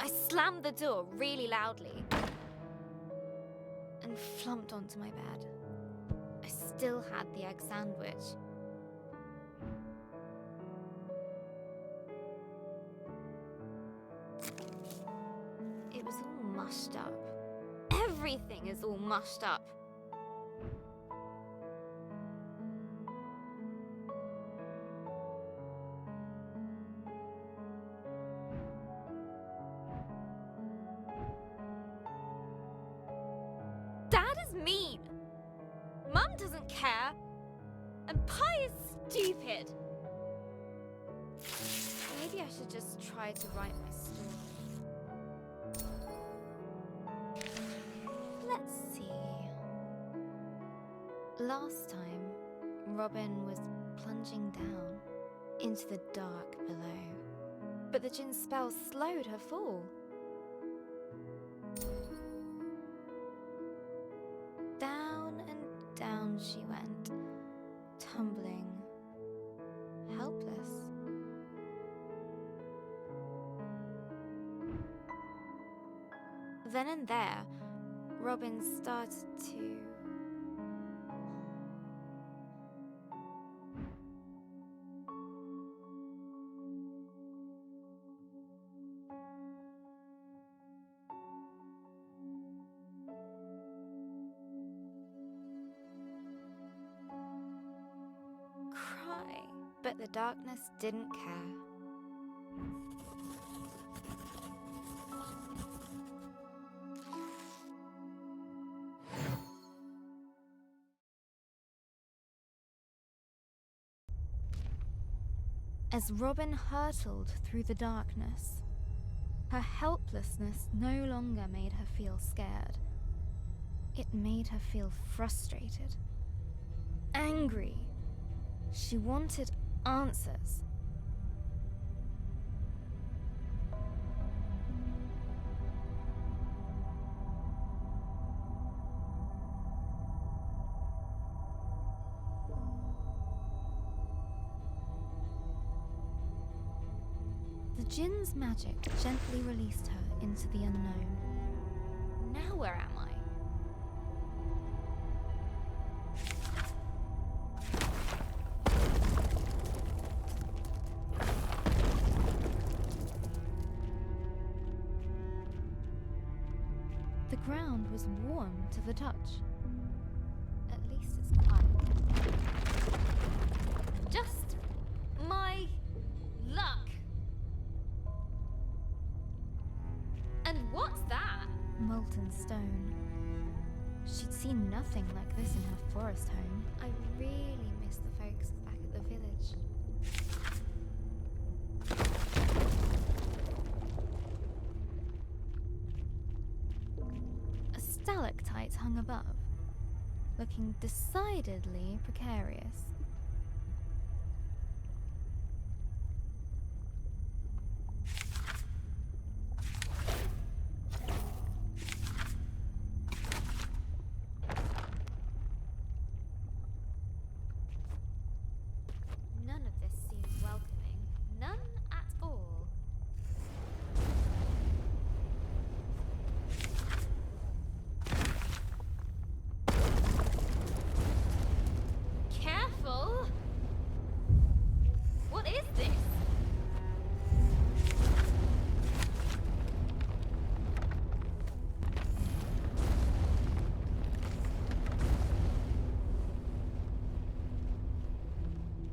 I slammed the door really loudly and flumped onto my bed. I still had the egg sandwich. It was all mushed up. Everything is all mushed up. Dad is mean. Mum doesn't care. And pie is stupid. Maybe I should just try to write my story. Let's see. Last time, Robin was plunging down into the dark below, but the djinn spell slowed her fall. Down and down she went, humbling, helpless. Then and there, Robin started to... cry. But the darkness didn't care. As Robin hurtled through the darkness, her helplessness no longer made her feel scared. It made her feel frustrated, angry. She wanted answers. The Jinn's magic gently released her into the unknown. Now where am I? The ground was warm to the touch. At least it's quiet. Just my luck. And what's that? Molten stone. She'd seen nothing like this in her forest home. I really miss the folks back at the village. A stalactite hung above, looking decidedly precarious. None of this seemed welcoming. None at all. Careful! What is this?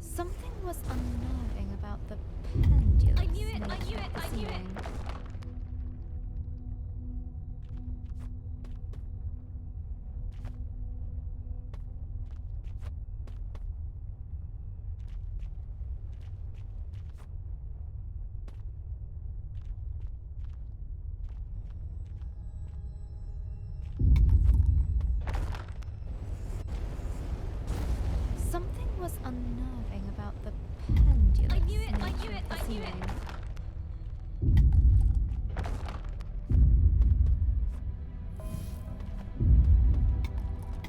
Something was unnerving about the pendulous I knew it, I nature knew of it, the I knew it. ceiling. Something was unnerving about the pendulous I knew it, I nature knew it, of the I knew it. ceiling.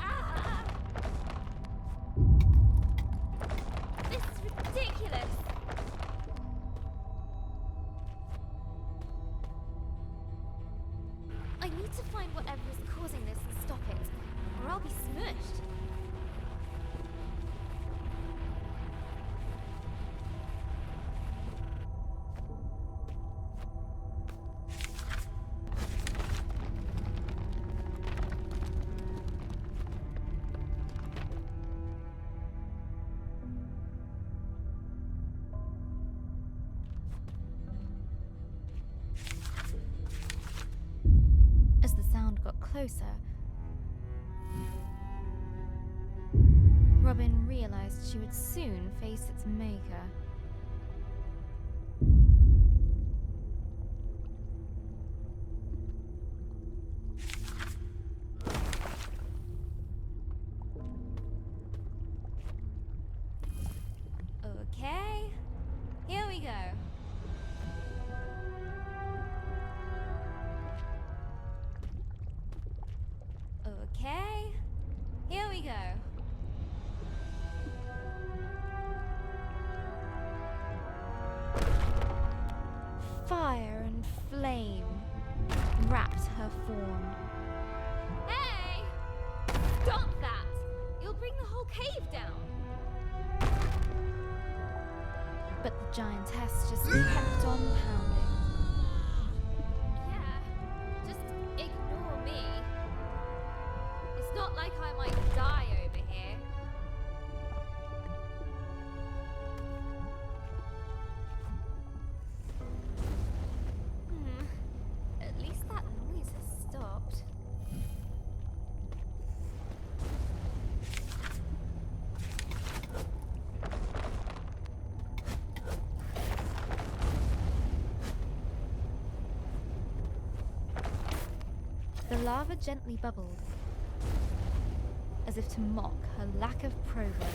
Ah! This is ridiculous! I need to find whatever is causing this and stop it, or I'll be smushed. As the sound got closer, Robin realized she would soon face its maker. Okay, here we go. Okay, here we go. and flame wrapped her form. Hey! Stop that! You'll bring the whole cave down. But the giantess just kept on pounding. Yeah, just ignore me. It's not like I might die over here. At least that noise has stopped. The lava gently bubbled, as if to mock her lack of progress.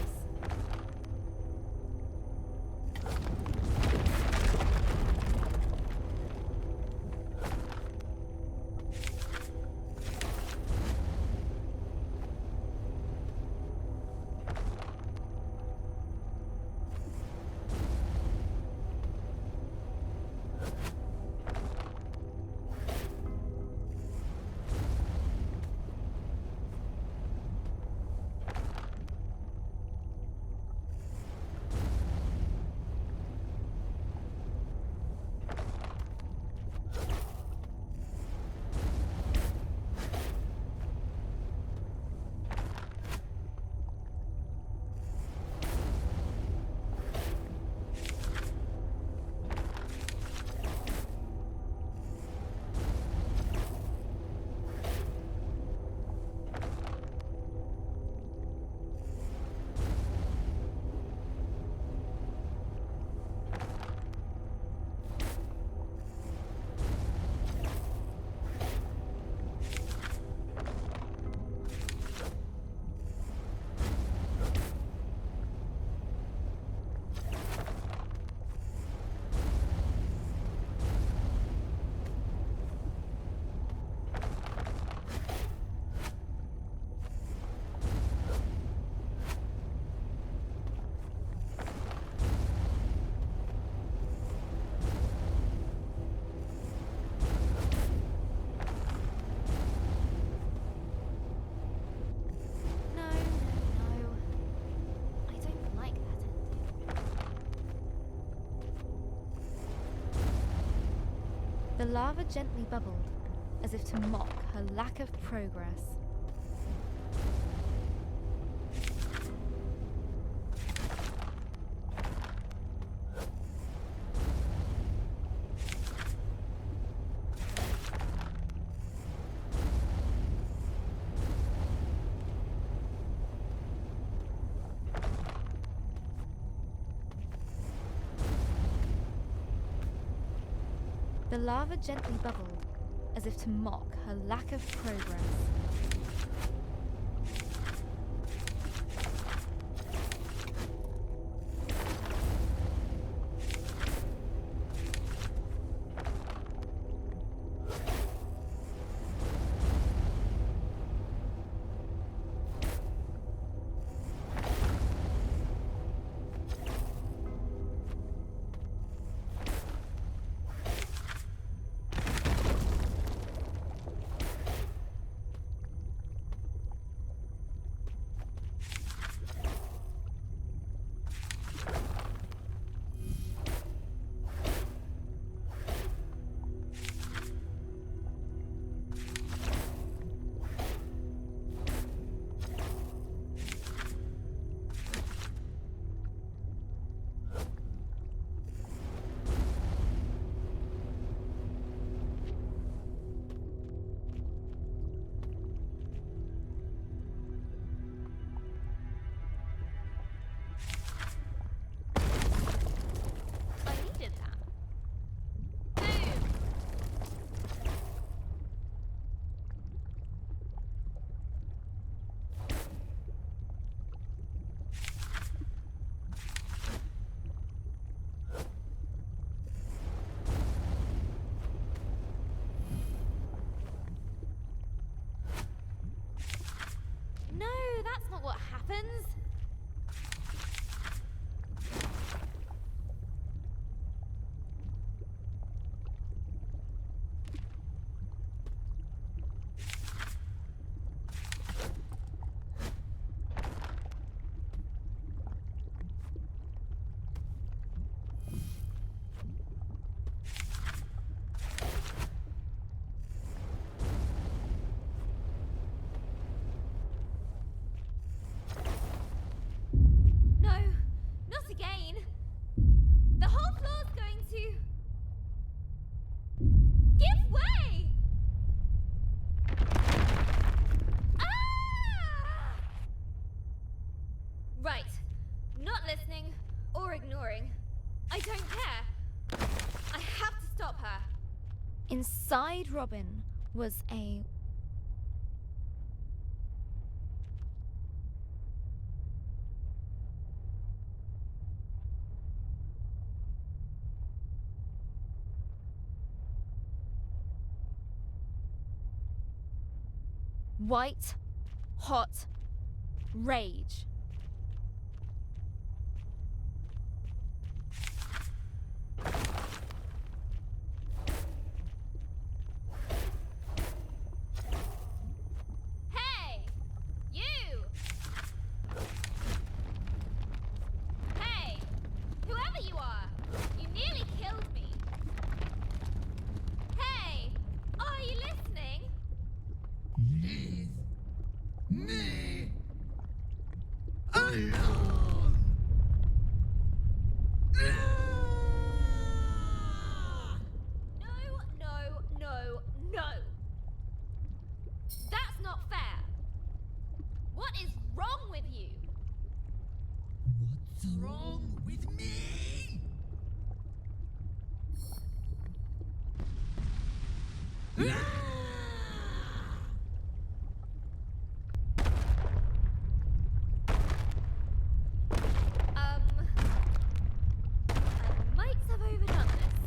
The lava gently bubbled, as if to mock her lack of progress. The lava gently bubbled, as if to mock her lack of progress. Give way! Ah! Right. Not listening or ignoring. I don't care. I have to stop her. Inside Robin was a white, hot rage. Hey! You! Hey! Whoever you are! You nearly killed me! Hey! Are you listening? Leave me alone! No, no, no, no! That's not fair! What is wrong with you? What's wrong with me? I might have overdone this.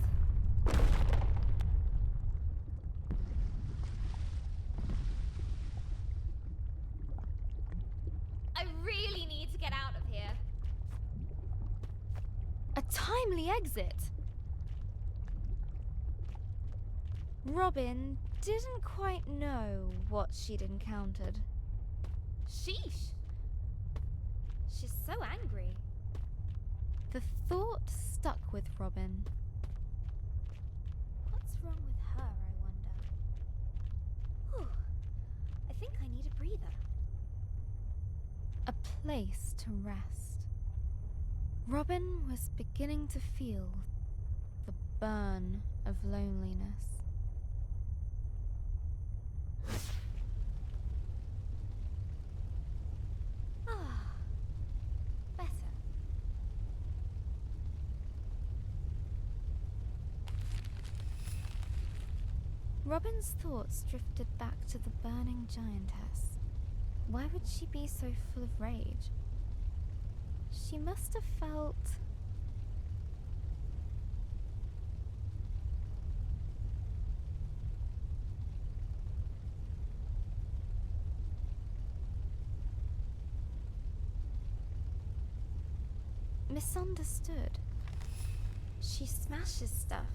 I really need to get out of here. A timely exit. Robin didn't quite know what she'd encountered. Sheesh. She's so angry. The thought stuck with Robin. What's wrong with her, I wonder? Whew. I think I need a breather. A place to rest. Robin was beginning to feel the burn of loneliness. Ah, better. Robin's thoughts drifted back to the burning giantess. Why would she be so full of rage? She must have felt misunderstood. She smashes stuff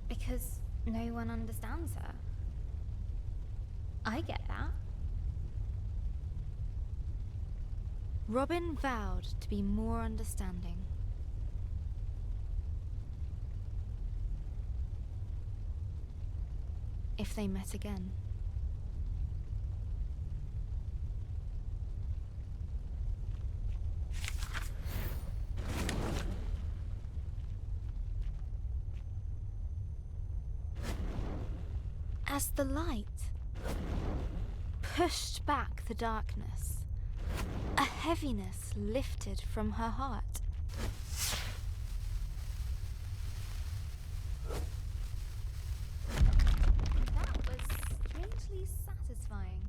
because no one understands her. I get that. Robin vowed to be more understanding. If they met again. As the light pushed back the darkness, a heaviness lifted from her heart. That was strangely satisfying.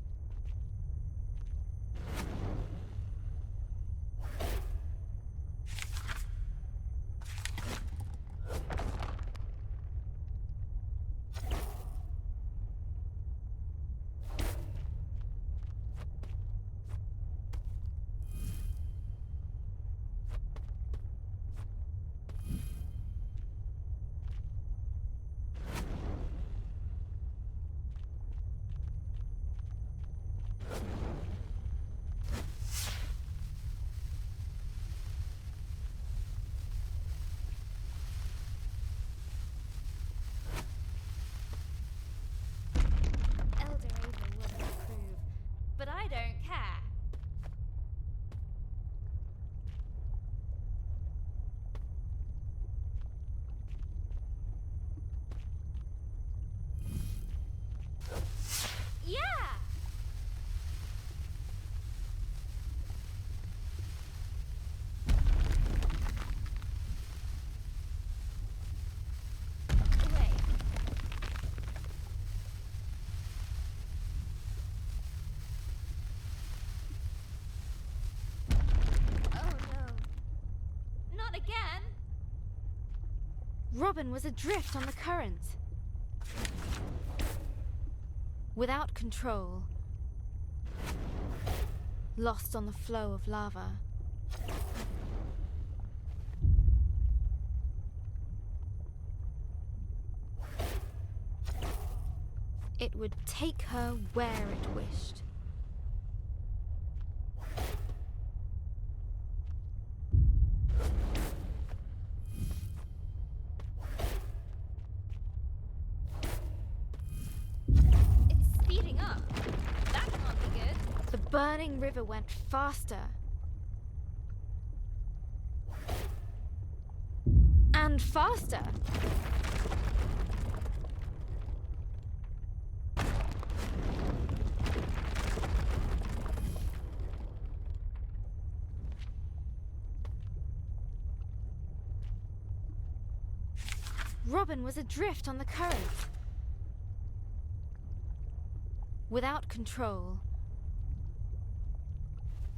Robin was adrift on the current. Without control. Lost on the flow of lava. It would take her where it wished. It's speeding up. That can't be good. The burning river went faster. And faster. Robin was adrift on the current. Without control.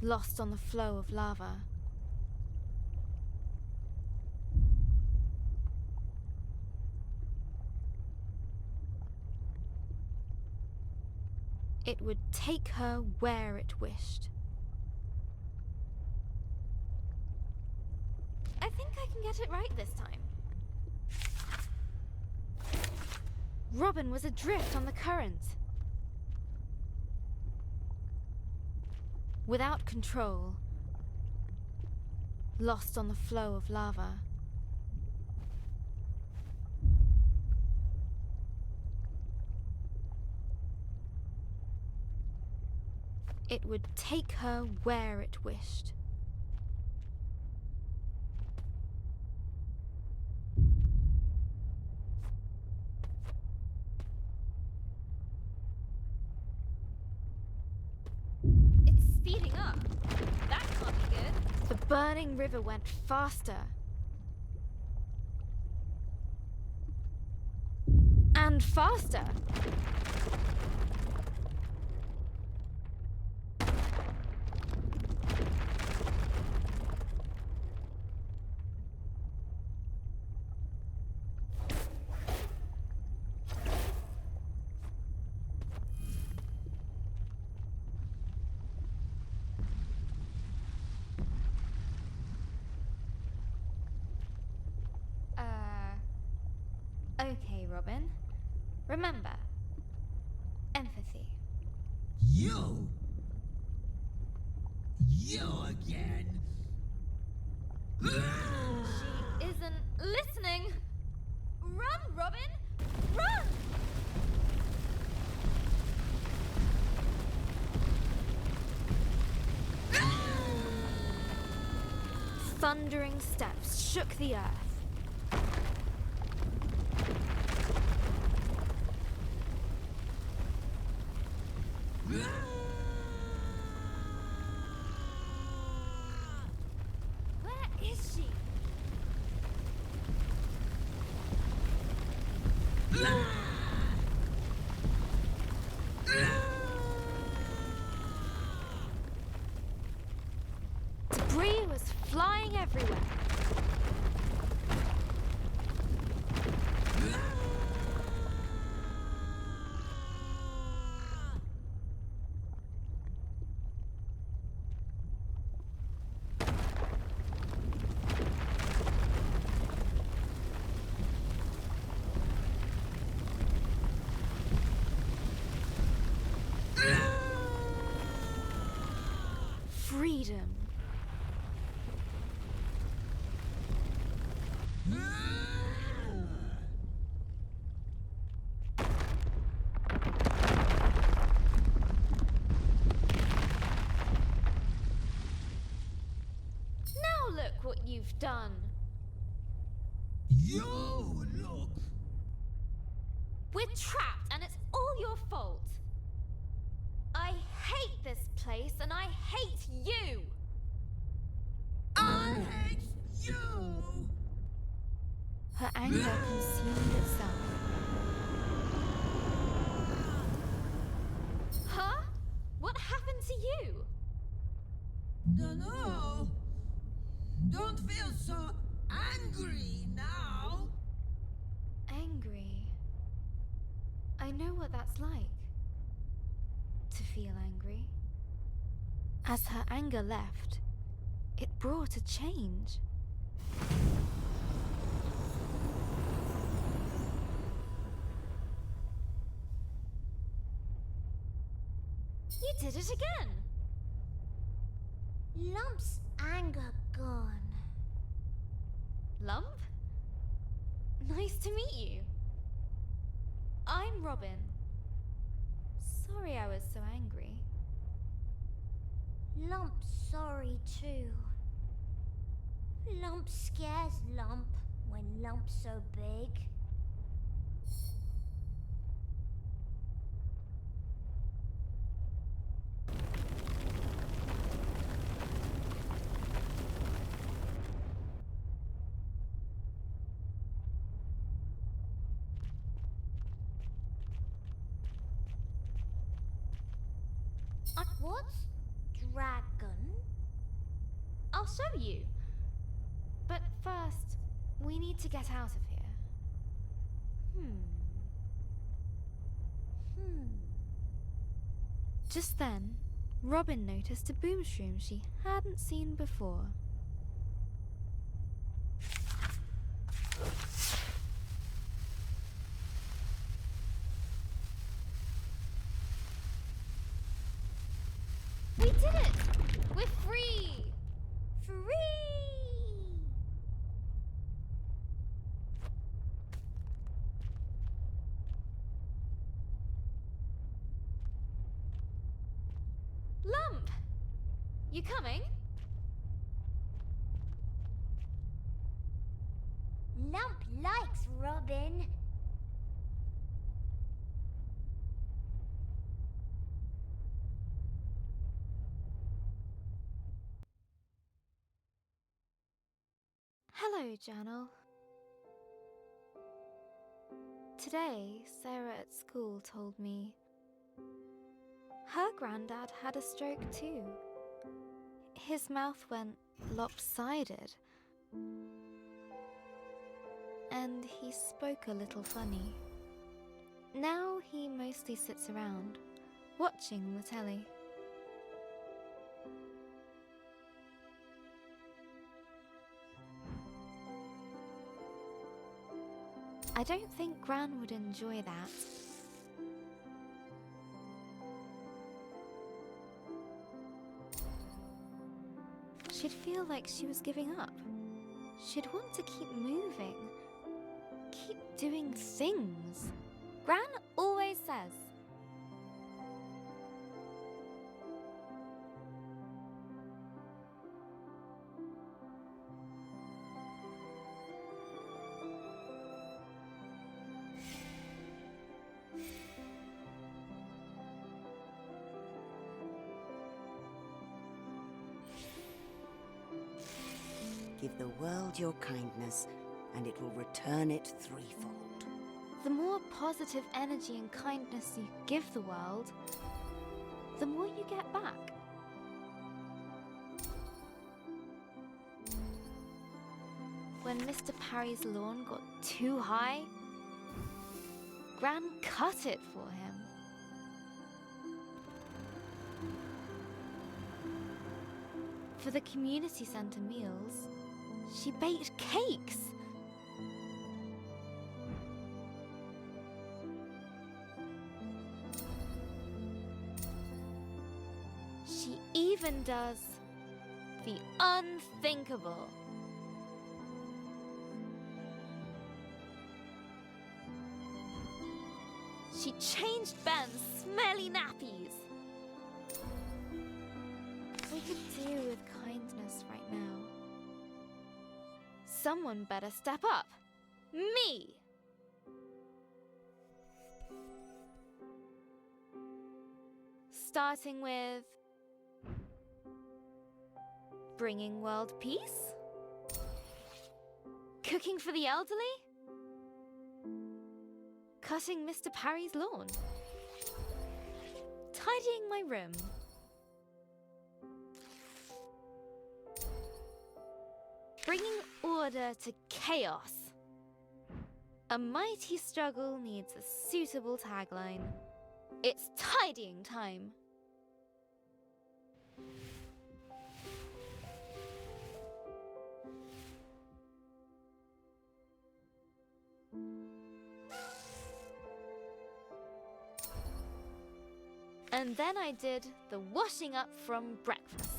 Lost on the flow of lava. It would take her where it wished. I think I can get it right this time. Robin was adrift on the current. Without control. Lost on the flow of lava. It would take her where it wished. It's speeding up. That can't be good. The burning river went faster. And faster. Okay, Robin. Remember, empathy. You! You again! She isn't listening. Run, Robin! Run! Thundering steps shook the earth. Where is she? Debris was flying everywhere. Freedom. Now look what you've done. You look! We're trapped and it's all your fault. I hate this place and I hate you. I hate you! Her anger consumed itself. Huh? What happened to you? No. Don't feel so angry now. I know what that's like. To feel angry. As her anger left, it brought a change. You did it again! Lump's anger gone. Lump? Nice to meet you. I'm Robin. Sorry I was so angry. Lump's sorry too. Lump scares Lump when Lump's so big. What's dragon? I'll show you. But first, we need to get out of here. Just then, Robin noticed a boomshroom she hadn't seen before. We did it! We're free! Free! Lump! You coming? Lump likes Robin. Hello, Journal. Today, Sarah at school told me her granddad had a stroke too. His mouth went lopsided, and he spoke a little funny. Now he mostly sits around, watching the telly. I don't think Gran would enjoy that. She'd feel like she was giving up. She'd want to keep moving, keep doing things. Gran always says. Give the world your kindness, and it will return it threefold. The more positive energy and kindness you give the world, the more you get back. When Mr. Parry's lawn got too high, Gran cut it for him. For the community centre meals, she baked cakes. She even does the unthinkable. She changed Ben's smelly nappies. We could do with kindness right now. Someone better step up. Me! Starting with bringing world peace? Cooking for the elderly? Cutting Mr. Parry's lawn? Tidying my room? Bringing order to chaos? A mighty struggle needs a suitable tagline. It's tidying time. And then I did the washing up from breakfast.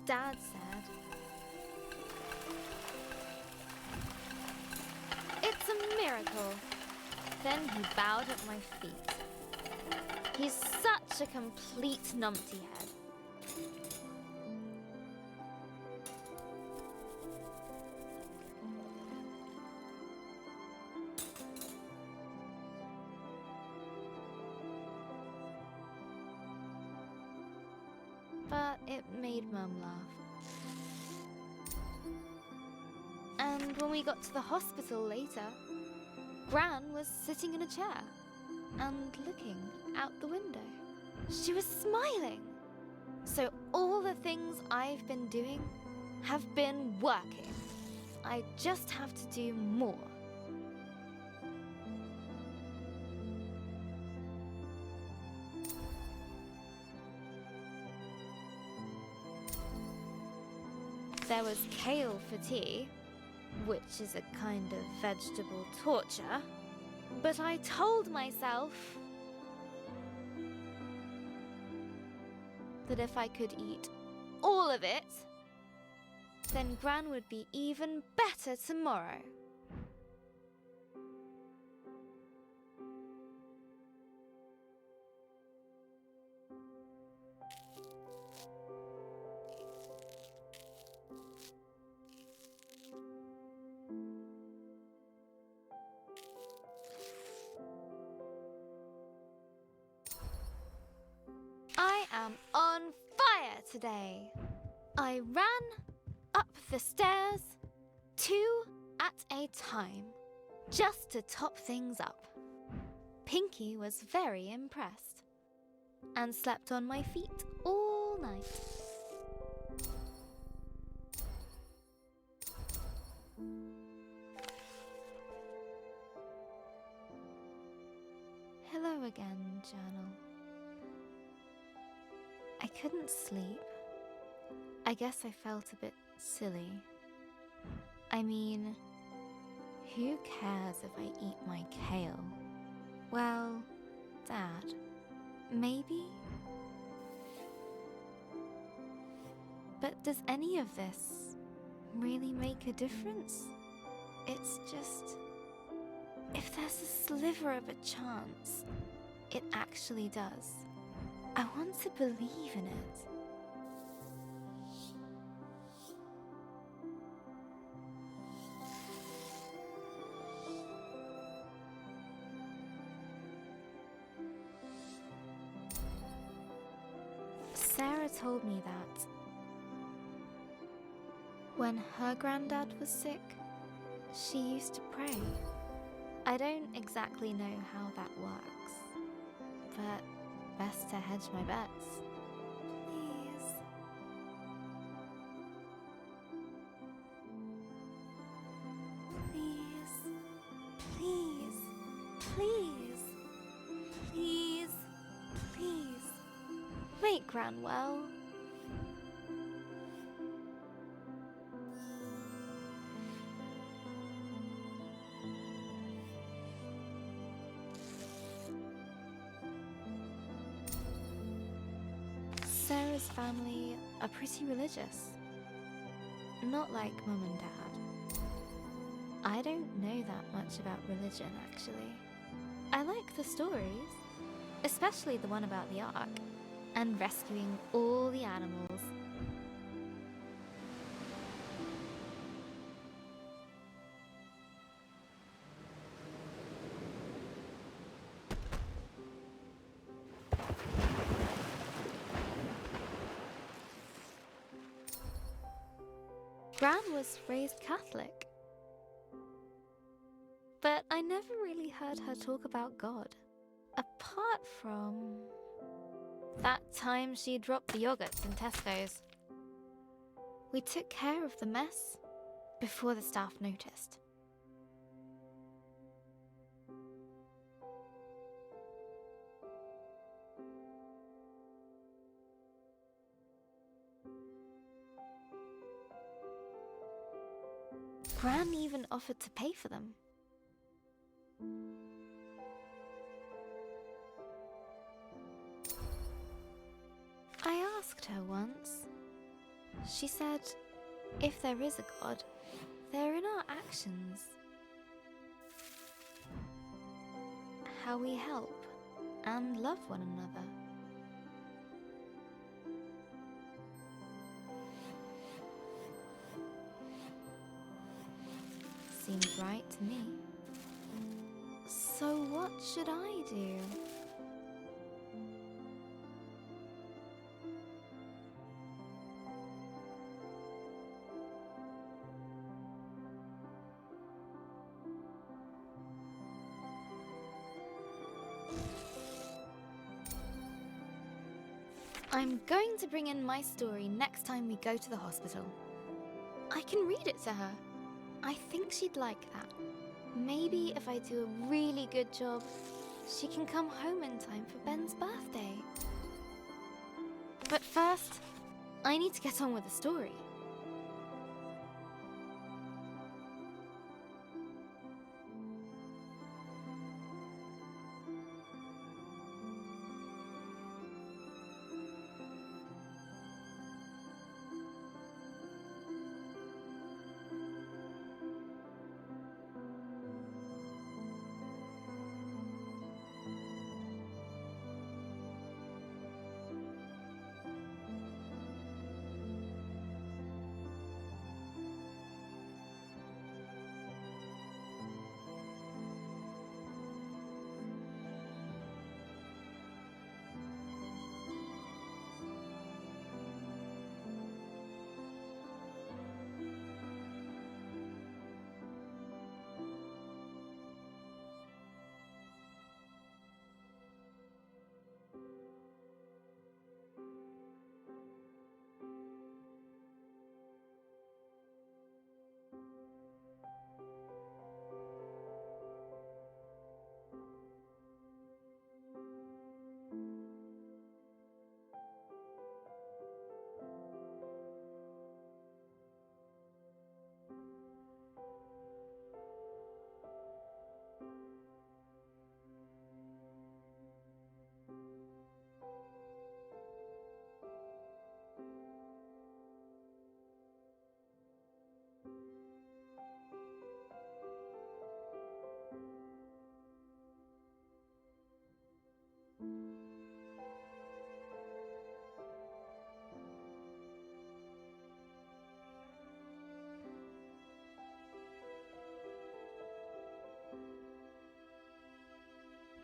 Dad said, "It's a miracle." Then he bowed at my feet. He's such a complete numpty head. But it made Mum laugh. And when we got to the hospital later, Gran was sitting in a chair and looking out the window. She was smiling. So all the things I've been doing have been working. I just have to do more. There was kale for tea, which is a kind of vegetable torture, but I told myself that if I could eat all of it, then Gran would be even better tomorrow. I am on fire today. I ran up the stairs 2 at a time, just to top things up. Pinky was very impressed and slept on my feet all night. Hello again, journal. I couldn't sleep. I guess I felt a bit silly. I mean, who cares if I eat my kale? Well, Dad, maybe? But does any of this really make a difference? It's just, if there's a sliver of a chance, it actually does. I want to believe in it. Sarah told me that when her granddad was sick, she used to pray. I don't exactly know how that works, but best to hedge my bets. Please. Please. Please. Please. Please. Please. Make Gran well. Sarah's family are pretty religious. Not like Mum and Dad. I don't know that much about religion, actually. I like the stories, especially the one about the Ark, and rescuing all the animals. Gran was raised Catholic. But I never really heard her talk about God. Apart from that time she dropped the yogurts in Tesco's. We took care of the mess before the staff noticed. Gran even offered to pay for them. I asked her once. She said, if there is a God, they're in our actions. How we help and love one another. Seems right to me. So what should I do? I'm going to bring in my story next time we go to the hospital. I can read it to her. I think she'd like that. Maybe if I do a really good job, she can come home in time for Ben's birthday. But first, I need to get on with the story.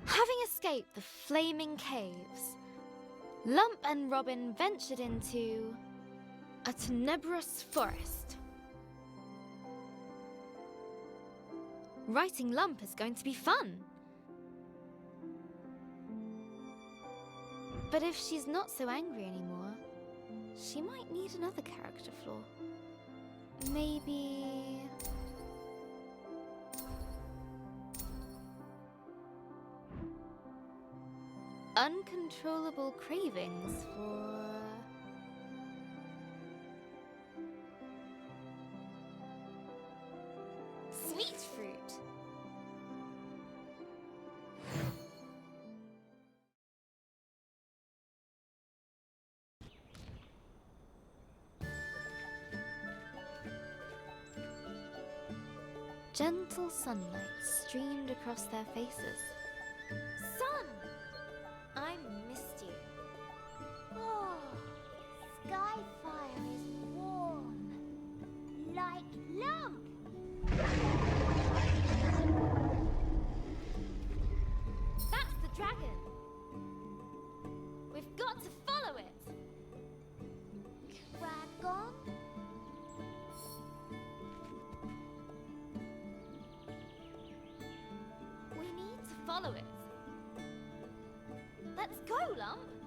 Having escaped the flaming caves, Lump and Robin ventured into a tenebrous forest. Writing Lump is going to be fun. But if she's not so angry anymore, she might need another character flaw. Maybe... uncontrollable cravings for... sweet fruit. Gentle sunlight streamed across their faces. Sun! I missed you. Oh, Skyfire is warm, like Lump. That's the dragon. We've got to follow it. Dragon? follow it. Let's go, Lump!